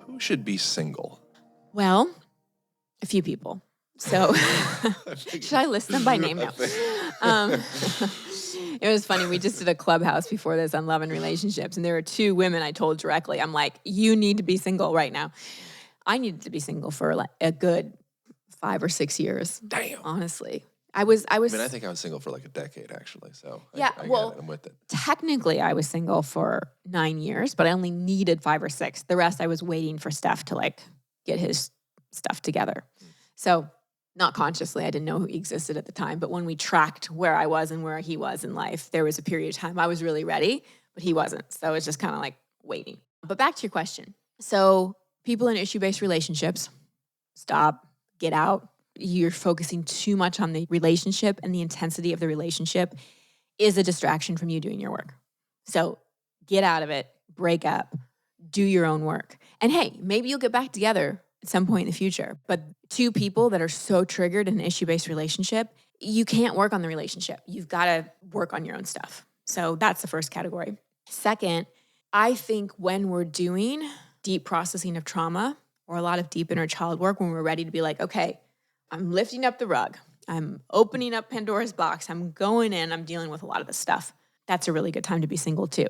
Who should be single? Well, a few people. So should I list them by name now? It was funny. We just did a clubhouse before this on love and relationships, and there were two women I told directly. I'm like, you need to be single right now. I needed to be single for like a good 5 or 6 years. Damn. Honestly. I mean, I think I was single for like a decade, actually. So yeah, I well, get it. I'm with it. Technically, I was single for 9 years, but I only needed 5 or 6. The rest, I was waiting for Steph to like get his stuff together. So not consciously, I didn't know he existed at the time. But when we tracked where I was and where he was in life, there was a period of time I was really ready, but he wasn't. So it was just kind of like waiting. But back to your question. So people in issue-based relationships, stop, get out. You're focusing too much on the relationship, and the intensity of the relationship is a distraction from you doing your work. So get out of it, break up, do your own work. And hey, maybe you'll get back together at some point in the future. But two people that are so triggered in an issue-based relationship, you can't work on the relationship. You've got to work on your own stuff. So that's the first category. Second, I think when we're doing deep processing of trauma or a lot of deep inner child work, when we're ready to be like, okay, I'm lifting up the rug, I'm opening up Pandora's box, I'm going in, I'm dealing with a lot of this stuff. That's a really good time to be single too.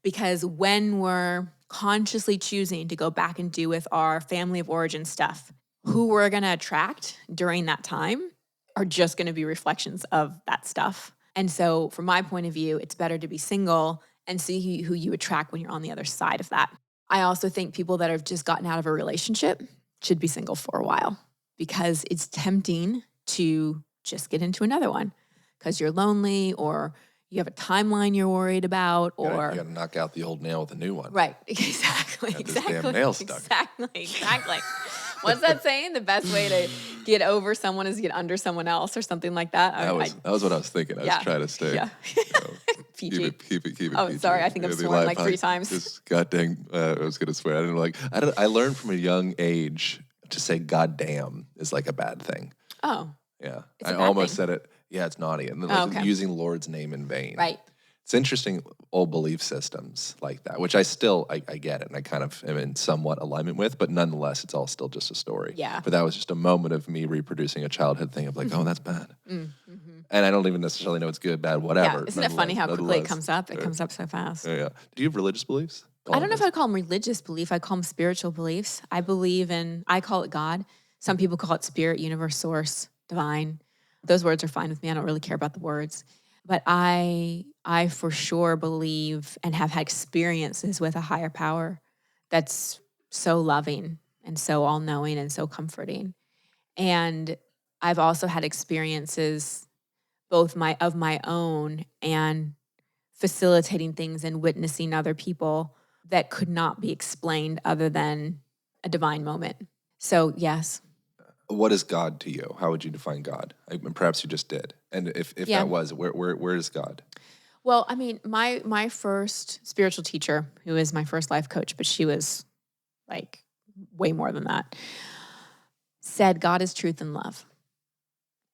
Because when we're consciously choosing to go back and do with our family of origin stuff, who we're going to attract during that time are just going to be reflections of that stuff. And so from my point of view, it's better to be single and see who you attract when you're on the other side of that. I also think people that have just gotten out of a relationship should be single for a while, because it's tempting to just get into another one because you're lonely, or you have a timeline you're worried about, or you got to knock out the old nail with a new one. Right. Exactly. Got this damn nail stuck. Exactly. What's that saying? The best way to get over someone is to get under someone else, or something like that. That was what I was thinking. I was trying to stay. Yeah. PG. Keep it. Oh, PG. sorry. I think I've sworn like 3 times. Just goddamn. I was gonna swear. I learned from a young age to say "goddamn" is like a bad thing. Oh. Yeah. It's I a bad almost thing. said it. Yeah, it's naughty. And then, Oh, like okay. using Lord's name in vain. Right. It's interesting, old belief systems like that, which I get it, and I kind of am in somewhat alignment with, but nonetheless, it's all still just a story. Yeah. But that was just a moment of me reproducing a childhood thing of like, oh, that's bad. Mm-hmm. And I don't even necessarily know it's good, bad, Yeah. whatever. Isn't it funny how quickly it Nonetheless. comes up? It Yeah. comes up so fast. Yeah. Do you have religious beliefs? I don't know if I'd call them religious belief. I call them spiritual beliefs. I call it God. Some people call it spirit, universe, source, divine. Those words are fine with me. I don't really care about the words. But I for sure believe and have had experiences with a higher power that's so loving and so all-knowing and so comforting. And I've also had experiences both of my own and facilitating things and witnessing other people that could not be explained other than a divine moment. So, yes. What is God to you? How would you define God? Perhaps you just did. And if Yeah. that was, where is God? Well, I mean, my first spiritual teacher, who is my first life coach, but she was like way more than that, said God is truth and love.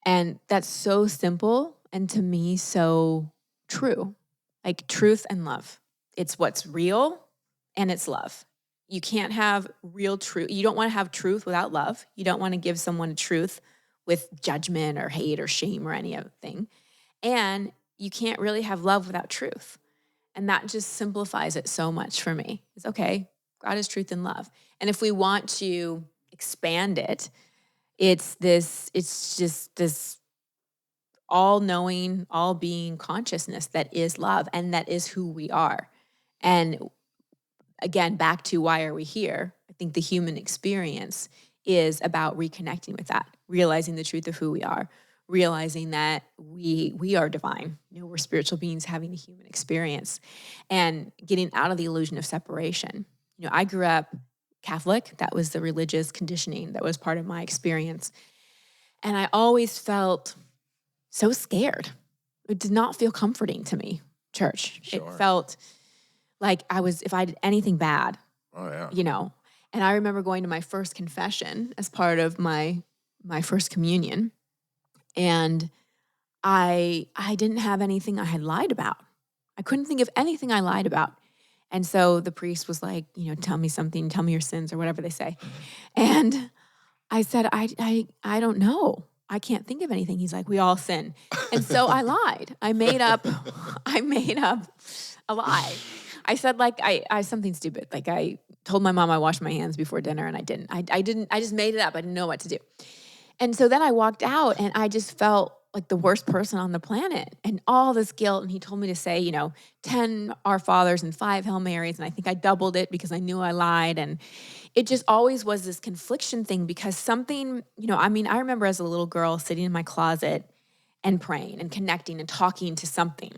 And that's so simple and to me so true. Like truth and love. It's what's real and it's love. You can't have real truth. You don't want to have truth without love. You don't want to give someone truth with judgment or hate or shame or anything. And you can't really have love without truth. And that just simplifies it so much for me. It's okay, God is truth and love. And if we want to expand it, it's just this all-knowing, all-being consciousness that is love and that is who we are. And again, back to why are we here? I think the human experience is about reconnecting with that, realizing the truth of who we are, realizing that we are divine. You know, we're spiritual beings having a human experience and getting out of the illusion of separation. You know, I grew up Catholic. That was the religious conditioning that was part of my experience. And I always felt so scared. It did not feel comforting to me, church. Sure. It felt like if I did anything bad, Oh, yeah. you know. And I remember going to my first confession as part of my first communion. And I didn't have anything I had lied about. I couldn't think of anything I lied about. And so the priest was like, you know, tell me something, tell me your sins or whatever they say. And I said, I don't know. I can't think of anything. He's like, we all sin. And so I lied. I made up a lie. I said like I something stupid. Like I told my mom I washed my hands before dinner and I didn't. I just made it up. I didn't know what to do. And so then I walked out and I just felt like the worst person on the planet and all this guilt. And he told me to say, you know, 10 Our Fathers and 5 Hail Marys. And I think I doubled it because I knew I lied. And it just always was this confliction thing because something, you know, I mean, I remember as a little girl sitting in my closet and praying and connecting and talking to something.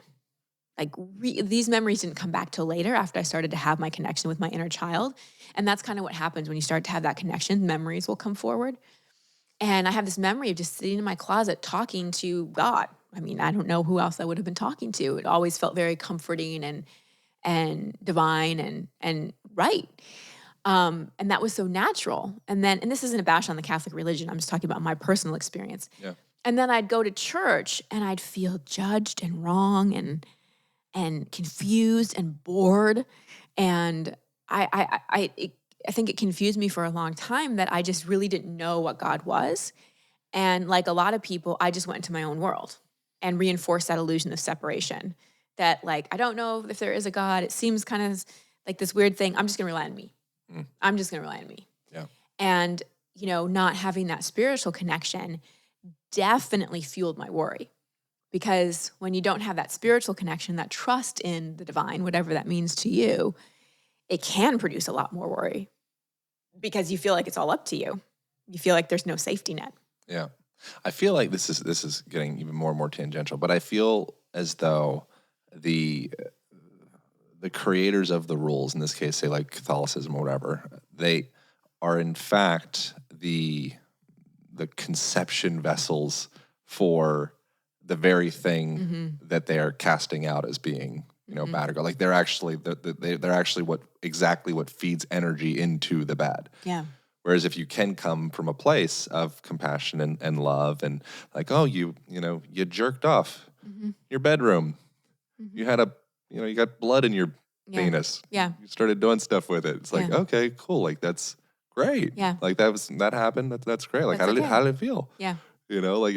Like these memories didn't come back till later after I started to have my connection with my inner child. And that's kind of what happens when you start to have that connection, memories will come forward. And I have this memory of just sitting in my closet talking to God. I mean, I don't know who else I would have been talking to. It always felt very comforting and divine and right. And that was so natural. And this isn't a bash on the Catholic religion. I'm just talking about my personal experience. Yeah. And then I'd go to church and I'd feel judged and wrong and confused and bored. And I think it confused me for a long time that I just really didn't know what God was. And like a lot of people, I just went into my own world and reinforced that illusion of separation that like, I don't know if there is a God. It seems kind of like this weird thing. I'm just going to rely on me. I'm just going to rely on me. Yeah. And, you know, not having that spiritual connection definitely fueled my worry. Because when you don't have that spiritual connection, that trust in the divine, whatever that means to you, it can produce a lot more worry because you feel like it's all up to you. You feel like there's no safety net. Yeah. I feel like this is getting even more and more tangential, but I feel as though the creators of the rules, in this case, say like Catholicism or whatever, they are in fact the conception vessels for the very thing that they are casting out as being, you know, bad or good. Like they're actually they're actually what feeds energy into the bad. Yeah. Whereas if you can come from a place of compassion and love and like, oh, you jerked off your bedroom. You had you got blood in your Yeah. penis. Yeah. You started doing stuff with it. It's like, Yeah. okay, cool. Like that's great. Yeah. Like that happened. That's great. Like That's okay. how did it feel? Yeah. Like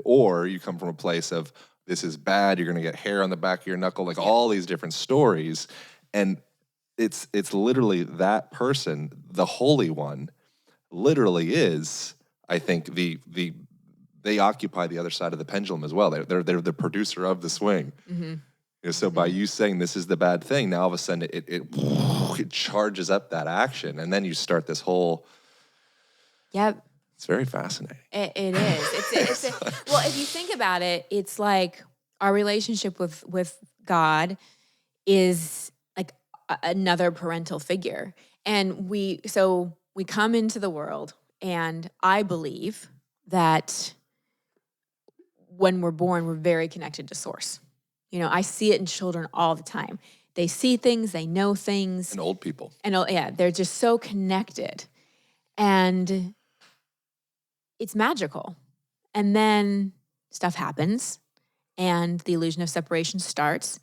or you come from a place of this is bad. You're gonna get hair on the back of your knuckle. Like all these different stories, and it's literally that person, the Holy One, literally is. I think they occupy the other side of the pendulum as well. They're the producer of the swing. So by you saying this is the bad thing, now all of a sudden it charges up that action, and then you start this whole. Yep. It's very fascinating. It is. Well, if you think about it, it's like our relationship with God is like another parental figure, and we come into the world, and I believe that when we're born, we're very connected to source. I see it in children all the time. They see things, they know things. And old people. And yeah, they're just so connected. And it's magical. And then stuff happens and the illusion of separation starts.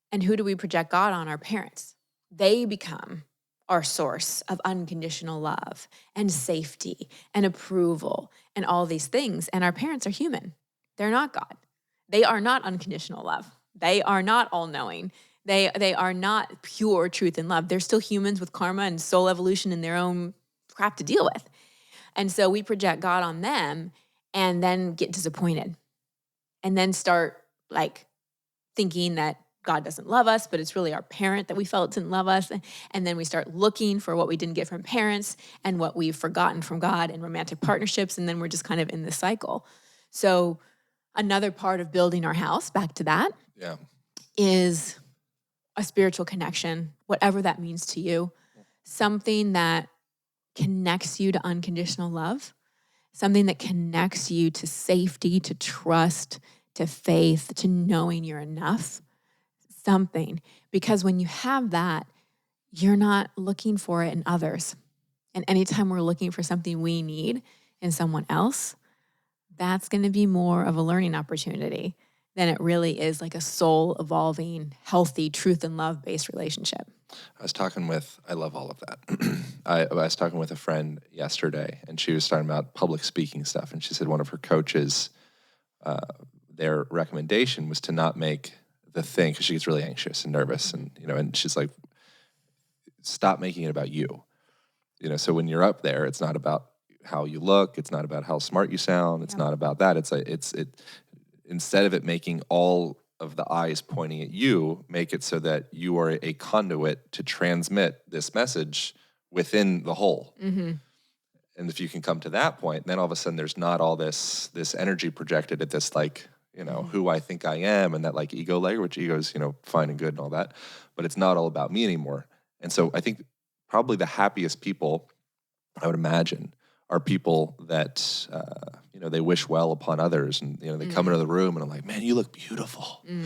And who do we project God on? Our parents. They become our source of unconditional love and safety and approval and all these things. And our parents are human. They're not God. They are not unconditional love. They are not all-knowing. They are not pure truth and love. They're still humans with karma and soul evolution and their own crap to deal with. And so we project God on them and then get disappointed and then start like thinking that God doesn't love us, but it's really our parent that we felt didn't love us. And then we start looking for what we didn't get from parents and what we've forgotten from God in romantic partnerships. And then we're just kind of in this cycle. So another part of building our house, back to that, is a spiritual connection, whatever that means to you, something that connects you to unconditional love, something that connects you to safety, to trust, to faith, to knowing you're enough, something. Because when you have that, you're not looking for it in others. And anytime we're looking for something we need in someone else, that's going to be more of a learning opportunity than it really is like a soul evolving, healthy, truth and love based relationship. I love all of that. I was talking with a friend yesterday, and she was talking about public speaking stuff. And she said one of her coaches, their recommendation was to not make the thing, because she gets really anxious and nervous. And, and she's like, stop making it about you. So when you're up there, it's not about how you look. It's not about how smart you sound. It's not about that. Instead of it making all of the eyes pointing at you, make it so that you are a conduit to transmit this message within the whole. And if you can come to that point, then all of a sudden there's not all this energy projected at this, like, who I think I am, and that like ego layer, which ego is, fine and good and all that, but it's not all about me anymore. And so I think probably the happiest people, I would imagine, are people that, they wish well upon others, and, they come into the room and I'm like, man, you look beautiful, and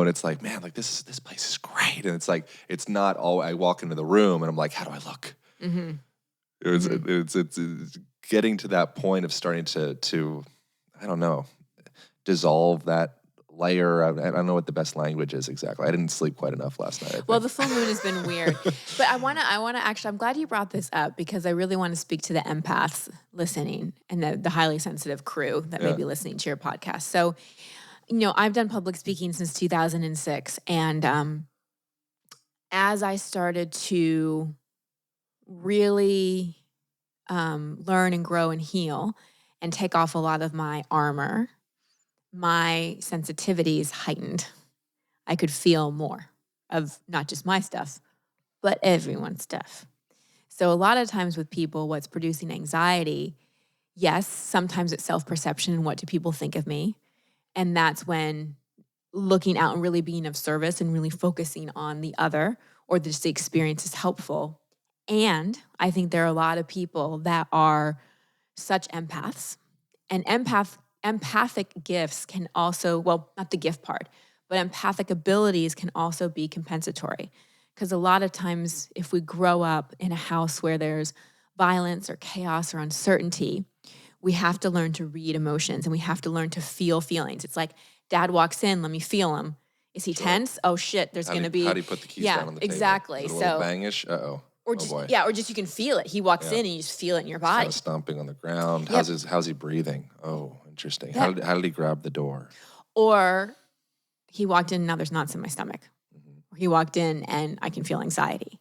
it's like, man, like this place is great. And it's like, it's not all, I walk into the room and I'm like, how do I look? It's getting to that point of starting to, I don't know, dissolve that layer of, I don't know what the best language is exactly. I didn't sleep quite enough last night. Well, the full moon has been weird, but I want to actually, I'm glad you brought this up, because I really want to speak to the empaths listening and the highly sensitive crew that may be listening to your podcast. So, I've done public speaking since 2006. And as I started to really learn and grow and heal and take off a lot of my armor, my sensitivities heightened. I could feel more of not just my stuff, but everyone's stuff. So a lot of times with people, what's producing anxiety, yes, sometimes it's self-perception and what do people think of me? And that's when looking out and really being of service and really focusing on the other or just the experience is helpful. And I think there are a lot of people that are such empaths, and empathic gifts can also, well, not the gift part, but empathic abilities can also be compensatory. Because a lot of times if we grow up in a house where there's violence or chaos or uncertainty, we have to learn to read emotions and we have to learn to feel feelings. It's like dad walks in, let me feel him. Is he tense? Oh shit, there's going to be. How do you put the keys down on the table? Exactly. Is it a little bangish? Uh-oh. Or oh just, boy. or just you can feel it. He walks in and you just feel it in your body. Kind of stomping on the ground. Yep. How's he breathing? Oh, interesting. Yep. How did he grab the door? Or he walked in and now there's knots in my stomach. Or he walked in and I can feel anxiety.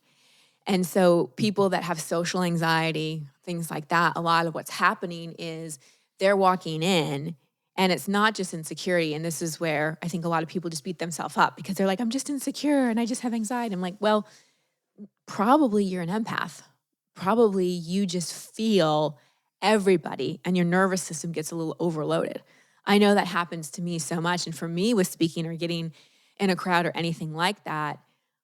And so people that have social anxiety, things like that, a lot of what's happening is they're walking in and it's not just insecurity. And this is where I think a lot of people just beat themselves up because they're like, I'm just insecure and I just have anxiety. I'm like, well, probably you're an empath. Probably you just feel everybody and your nervous system gets a little overloaded. I know that happens to me so much. And for me with speaking or getting in a crowd or anything like that,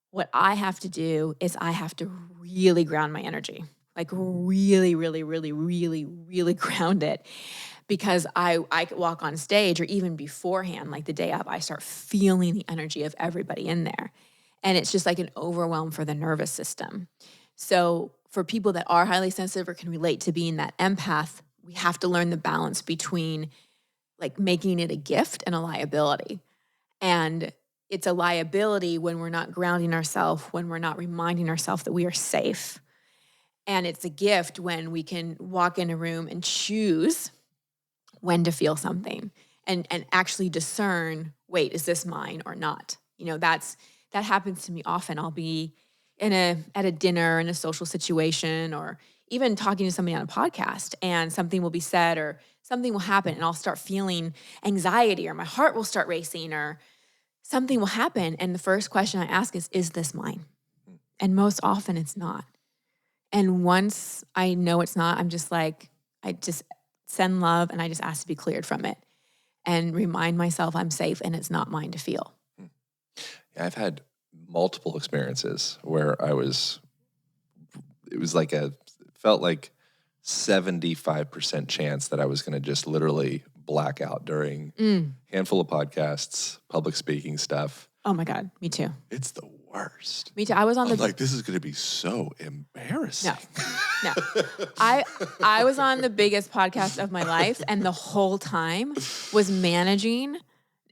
what I have to do is I have to really ground my energy, like really, really, really, really, really ground it. Because I could walk on stage or even beforehand, like the day of, I start feeling the energy of everybody in there. And it's just like an overwhelm for the nervous system. So for people that are highly sensitive or can relate to being that empath, we have to learn the balance between like making it a gift and a liability. And it's a liability when we're not grounding ourselves, when we're not reminding ourselves that we are safe. And it's a gift when we can walk in a room and choose when to feel something and actually discern, wait, is this mine or not? You know, that happens to me often. I'll be at a dinner in a social situation or even talking to somebody on a podcast and something will be said or something will happen and I'll start feeling anxiety or my heart will start racing or something will happen. And the first question I ask is this mine? And most often it's not. And once I know it's not, I'm just like, I just send love and I just ask to be cleared from it and remind myself I'm safe and it's not mine to feel. Yeah, I've had multiple experiences where felt like 75% chance that I was going to just literally black out during handful of podcasts, public speaking stuff. Oh my God, me too. It's the worst. Me too. I was on I'm like, this is going to be so embarrassing. No. I was on the biggest podcast of my life and the whole time was managing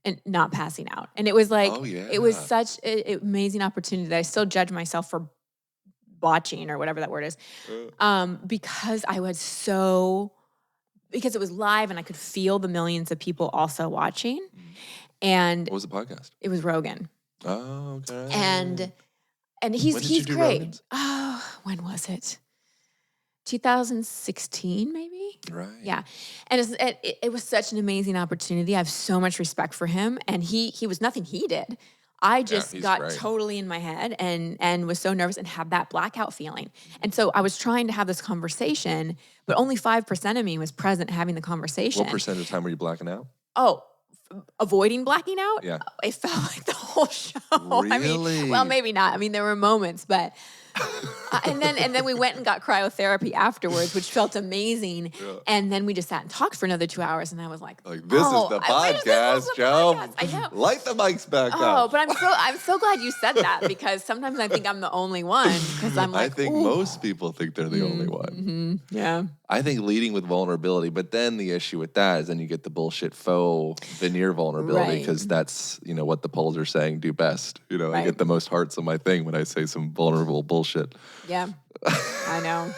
and not passing out. And it was like, it was such an amazing opportunity that I still judge myself for botching or whatever that word is. Because because it was live and I could feel the millions of people also watching. And what was the podcast? It was Rogan. Oh, okay. And he's great. Rogan's? Oh, when was it? 2016, maybe? Right. Yeah. And it was such an amazing opportunity. I have so much respect for him. And he was nothing he did. I just got totally in my head and was so nervous and had that blackout feeling. And so I was trying to have this conversation, but only 5% of me was present having the conversation. What percent of the time were you blacking out? Oh, avoiding blacking out? Yeah. It felt like the whole show. Really? I mean, well, maybe not. I mean, there were moments, but and then we went and got cryotherapy afterwards, which felt amazing. Yeah. And then we just sat and talked for another 2 hours, and I was like, this is the podcast, Joe. I know. Light the mics back up. Oh, but I'm so glad you said that because sometimes I think I'm the only one because I'm like, I think most people think they're the only one. Mm-hmm. Yeah. I think leading with vulnerability, but then the issue with that is then you get the bullshit faux veneer vulnerability because that's, what the polls are saying do best. I get the most hearts on my thing when I say some vulnerable bullshit. Yeah, I know.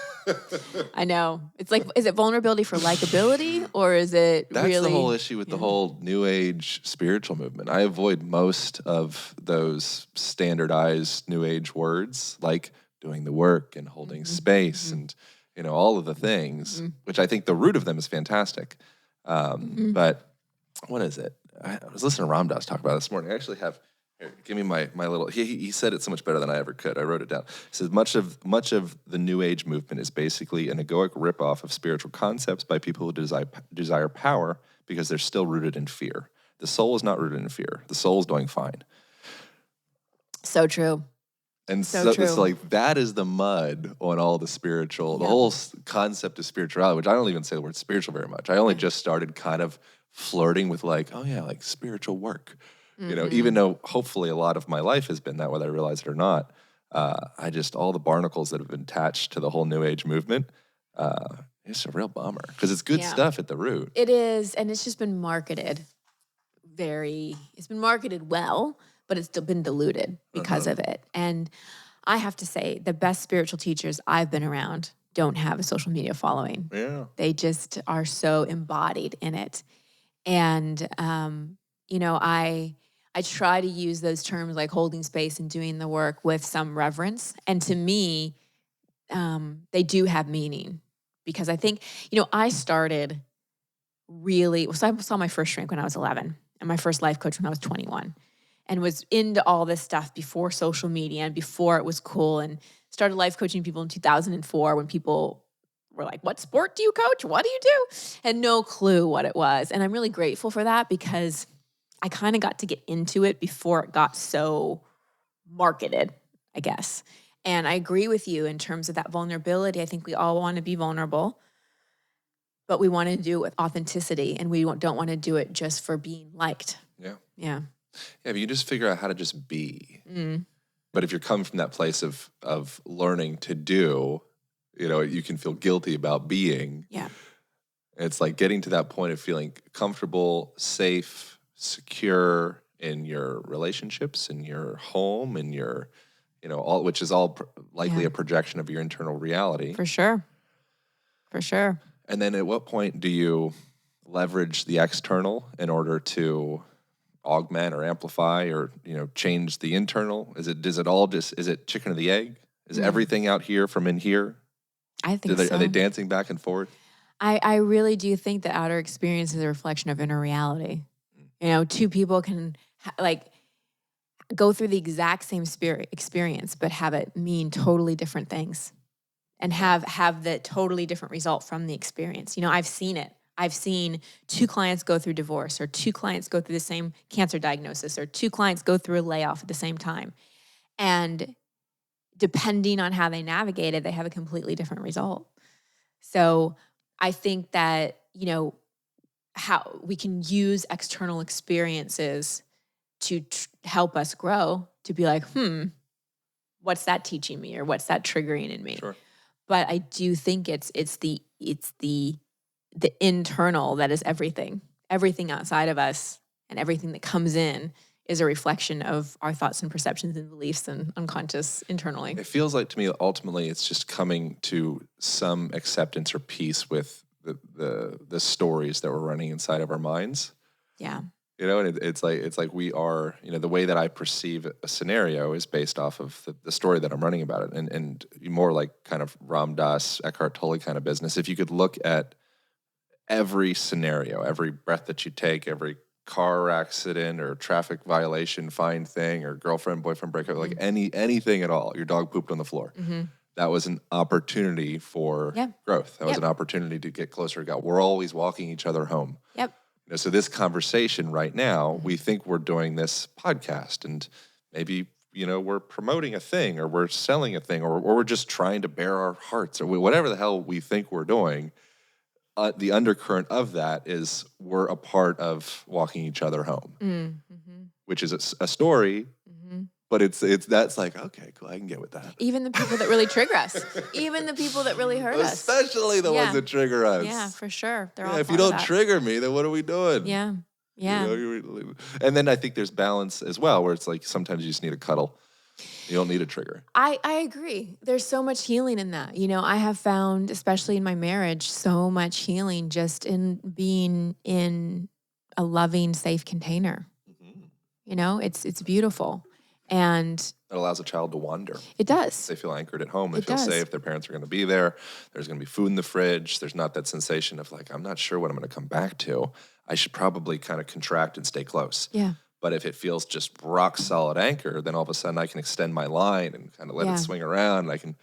I know. It's like, is it vulnerability for likability or is it That's really? That's the whole issue with the whole New Age spiritual movement. I avoid most of those standardized New Age words like doing the work and holding space and all of the things, which I think the root of them is fantastic. But what is it? I was listening to Ram Dass talk about it this morning. I actually have, here, give me my little, he said it so much better than I ever could. I wrote it down. He says, much of the New Age movement is basically an egoic ripoff of spiritual concepts by people who desire power because they're still rooted in fear. The soul is not rooted in fear. The soul is doing fine. So true. And so it's like, that is the mud on all the spiritual, the whole concept of spirituality, which I don't even say the word spiritual very much. I only just started kind of flirting with like spiritual work, even though hopefully a lot of my life has been that, whether I realize it or not. All the barnacles that have been attached to the whole New Age movement, It's a real bummer because it's good stuff at the root. It is, and it's just been marketed it's been marketed well, but it's still been diluted because of it. And I have to say, the best spiritual teachers I've been around don't have a social media following. Yeah. They just are so embodied in it. And, I try to use those terms like holding space and doing the work with some reverence. And to me, they do have meaning because I think, I started so I saw my first shrink when I was 11 and my first life coach when I was 21 and was into all this stuff before social media and before it was cool, and started life coaching people in 2004 when people were like, what sport do you coach? What do you do? And no clue what it was. And I'm really grateful for that because I kind of got to get into it before it got so marketed, I guess. And I agree with you in terms of that vulnerability. I think we all want to be vulnerable, but we want to do it with authenticity, and we don't want to do it just for being liked. Yeah. Yeah. Yeah, but you just figure out how to just be. Mm. But if you're coming from that place of learning to do, you can feel guilty about being. Yeah. It's like getting to that point of feeling comfortable, safe, secure in your relationships, in your home, in your, all, which is all likely a projection of your internal reality. For sure. For sure. And then at what point do you leverage the external in order to augment or amplify or, change the internal? Is it chicken or the egg? Is everything out here from in here? I think so. Are they dancing back and forth? I really do think the outer experience is a reflection of inner reality. Two people can go through the exact same experience, but have it mean totally different things and have the totally different result from the experience. I've seen it. I've seen two clients go through divorce, or two clients go through the same cancer diagnosis, or two clients go through a layoff at the same time. And depending on how they navigate it, they have a completely different result. So I think that, how we can use external experiences to help us grow, to be like, what's that teaching me, or what's that triggering in me? Sure. But I do think it's the internal that is everything. Everything outside of us and everything that comes in is a reflection of our thoughts and perceptions and beliefs and unconscious internally. It feels like to me, ultimately, it's just coming to some acceptance or peace with the stories that we're running inside of our minds. Yeah. And it's like we are, the way that I perceive a scenario is based off of the story that I'm running about it. And more like kind of Ram Dass, Eckhart Tolle kind of business. If you could look at every scenario, every breath that you take, every car accident or traffic violation, fine thing, or girlfriend, boyfriend breakup, like anything at all, your dog pooped on the floor. Mm-hmm. That was an opportunity for growth. That was an opportunity to get closer to God. We're always walking each other home. Yep. So this conversation right now, we think we're doing this podcast, and maybe, we're promoting a thing, or we're selling a thing, or we're just trying to bare our hearts, or whatever the hell we think we're doing. The undercurrent of that is we're a part of walking each other home, which is a story, but it's that's like, okay, cool, I can get with that. Even the people that really trigger us, even the people that really hurt us. Especially the ones that trigger us. Yeah, for sure. They're all if you don't trigger me, then what are we doing? Yeah, yeah. And then I think there's balance as well, where it's like sometimes you just need a cuddle. You don't need a trigger. I agree. There's so much healing in that. I have found, especially in my marriage, so much healing just in being in a loving, safe container. It's beautiful. And it allows a child to wander. It does. They feel anchored at home. They feel safe. Their parents are going to be there. There's going to be food in the fridge. There's not that sensation of like, I'm not sure what I'm going to come back to. I should probably kind of contract and stay close. Yeah. But if it feels just rock solid anchor, then all of a sudden I can extend my line and kind of let it swing around. And I can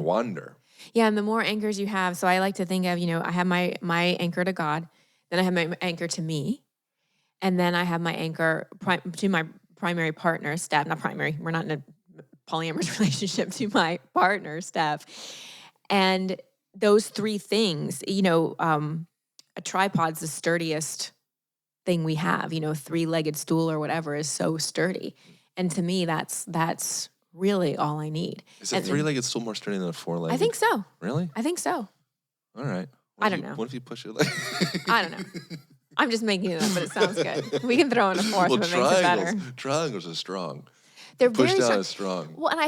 wander. Yeah, and the more anchors you have, so I like to think of, I have my anchor to God, then I have my anchor to me, and then I have my anchor to my primary partner, Steph. Not primary, we're not in a polyamorous relationship, to my partner, Steph. And those three things, a tripod's the sturdiest thing we have, three-legged stool or whatever is so sturdy. And to me, that's really all I need. Is a three-legged stool more sturdy than a four-legged? I think so. Really? I think so. All right. I don't know. What if you push it like... I don't know. I'm just making it up, but it sounds good. We can throw in a fourth if it makes it better. Triangles are strong. They're Push very down is strong. Well, and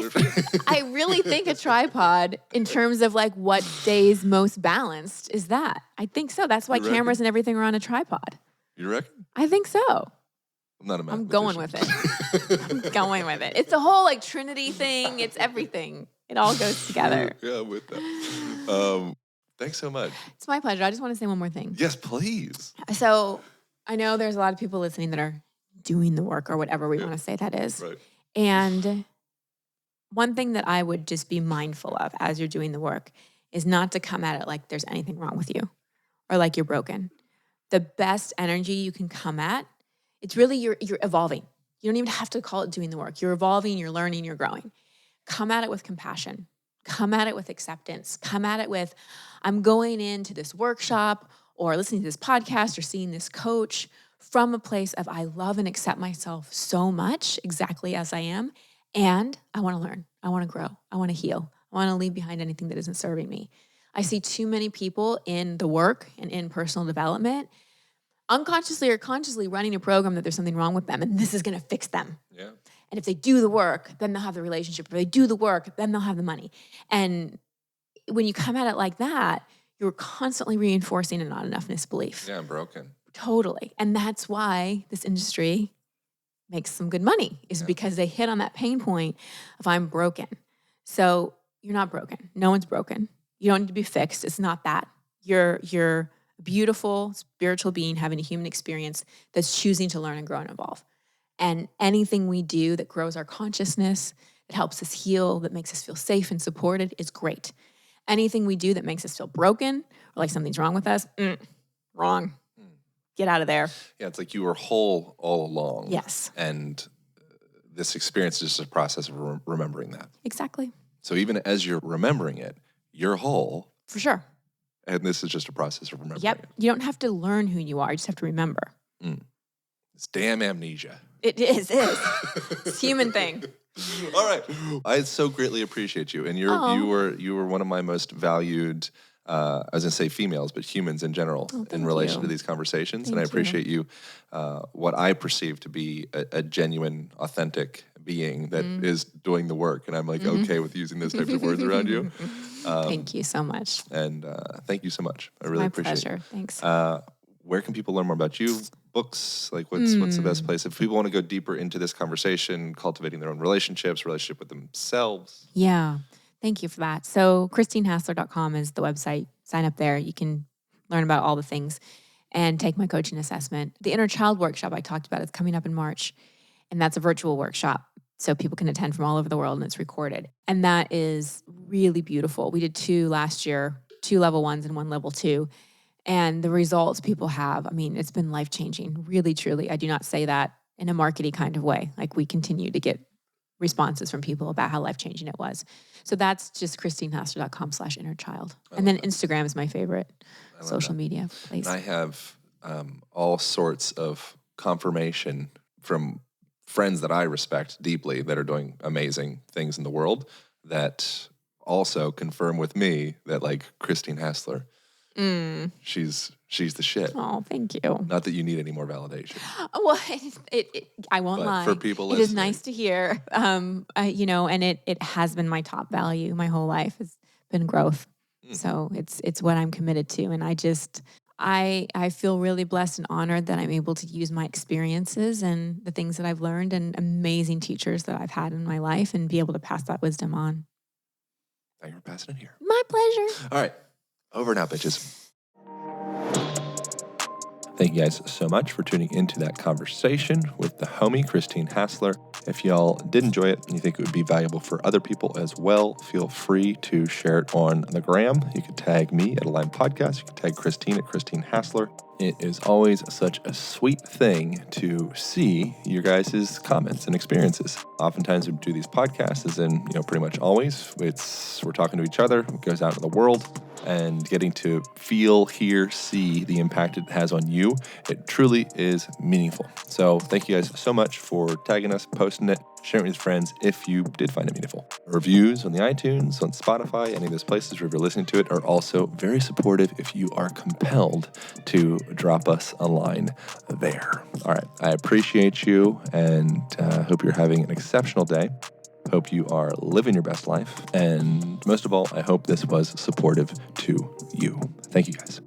I really think a tripod, in terms of like what stays most balanced, is that. I think so. That's why cameras and everything are on a tripod. You reckon? I think so. I'm not a mathematician. I'm going with it. I'm going with it. It's the whole like Trinity thing. It's everything. It all goes together. Yeah, with that. Thanks so much. It's my pleasure. I just want to say one more thing. Yes, please. So I know there's a lot of people listening that are doing the work or whatever we want to say that is. Right. And one thing that I would just be mindful of as you're doing the work is not to come at it like there's anything wrong with you or like you're broken. The best energy you can come at, it's really you're evolving. You don't even have to call it doing the work. You're evolving, you're learning, you're growing. Come at it with compassion. Come at it with acceptance. Come at it with, I'm going into this workshop or listening to this podcast or seeing this coach from a place of I love and accept myself so much exactly as I am. And I want to learn. I want to grow. I want to heal. I want to leave behind anything that isn't serving me. I see too many people in the work and in personal development unconsciously or consciously running a program that there's something wrong with them and this is going to fix them. Yeah. And if they do the work, then they'll have the relationship. If they do the work, then they'll have the money. And when you come at it like that, you're constantly reinforcing a not enoughness belief. Yeah, I'm broken. Totally. And that's why this industry makes some good money, is because they hit on that pain point of I'm broken. So you're not broken. No one's broken. You don't need to be fixed. It's not that. You're a beautiful spiritual being having a human experience that's choosing to learn and grow and evolve. And anything we do that grows our consciousness, that helps us heal, that makes us feel safe and supported is great. Anything we do that makes us feel broken or like something's wrong with us, wrong. Get out of there. Yeah, it's like you were whole all along. Yes. And this experience is just a process of remembering that. Exactly. So even as you're remembering it, you're whole. For sure. And this is just a process of remembering it. You don't have to learn who you are. You just have to remember. It's damn amnesia. It is. It's a human thing. All right. I so greatly appreciate you. And you were one of my most valued, I was going to say females, but humans in general in relation to these conversations. And I appreciate you, what I perceive to be a genuine, authentic being that is doing the work. And I'm like, okay with using those types of words around you. Thank you so much. And thank you so much. I really appreciate it. My pleasure. Thanks. Where can people learn more about you? Books? Like what's the best place? If people want to go deeper into this conversation, cultivating their own relationship with themselves. Yeah. Thank you for that. So ChristineHassler.com is the website. Sign up there. You can learn about all the things and take my coaching assessment. The Inner Child workshop I talked about is coming up in March. And that's a virtual workshop. So people can attend from all over the world and it's recorded. And that is really beautiful. We did 2 last year, 2 level 1s and 1 level 2. And the results people have, I mean, it's been life-changing, really, truly. I do not say that in a marketing kind of way. Like we continue to get responses from people about how life-changing it was. So that's just ChristineHassler.com/innerchild. And then Instagram is my favorite social media place. And I have all sorts of confirmation from friends that I respect deeply that are doing amazing things in the world that also confirm with me that like Christine Hassler, she's the shit. Oh, thank you. Not that you need any more validation. Well, I won't lie. For people listening, it is nice to hear. And it has been my top value my whole life has been growth. So it's what I'm committed to, and I feel really blessed and honored that I'm able to use my experiences and the things that I've learned and amazing teachers that I've had in my life and be able to pass that wisdom on. Thank you for passing it here. My pleasure. All right. Over and out, bitches. Thank you guys so much for tuning into that conversation with the homie, Christine Hassler. If y'all did enjoy it and you think it would be valuable for other people as well, feel free to share it on the gram. You can tag me at Align Podcast. You can tag Christine at Christine Hassler. It is always such a sweet thing to see your guys' comments and experiences. Oftentimes we do these podcasts, as in, pretty much always, we're talking to each other, it goes out in the world, and getting to feel, hear, see the impact it has on you. It truly is meaningful. So thank you guys so much for tagging us, posting it, Share it with friends if you did find it meaningful. Reviews on the iTunes, on Spotify, any of those places where you're listening to it are also very supportive if you are compelled to drop us a line there. All right. I appreciate you and hope you're having an exceptional day. Hope you are living your best life. And most of all, I hope this was supportive to you. Thank you, guys.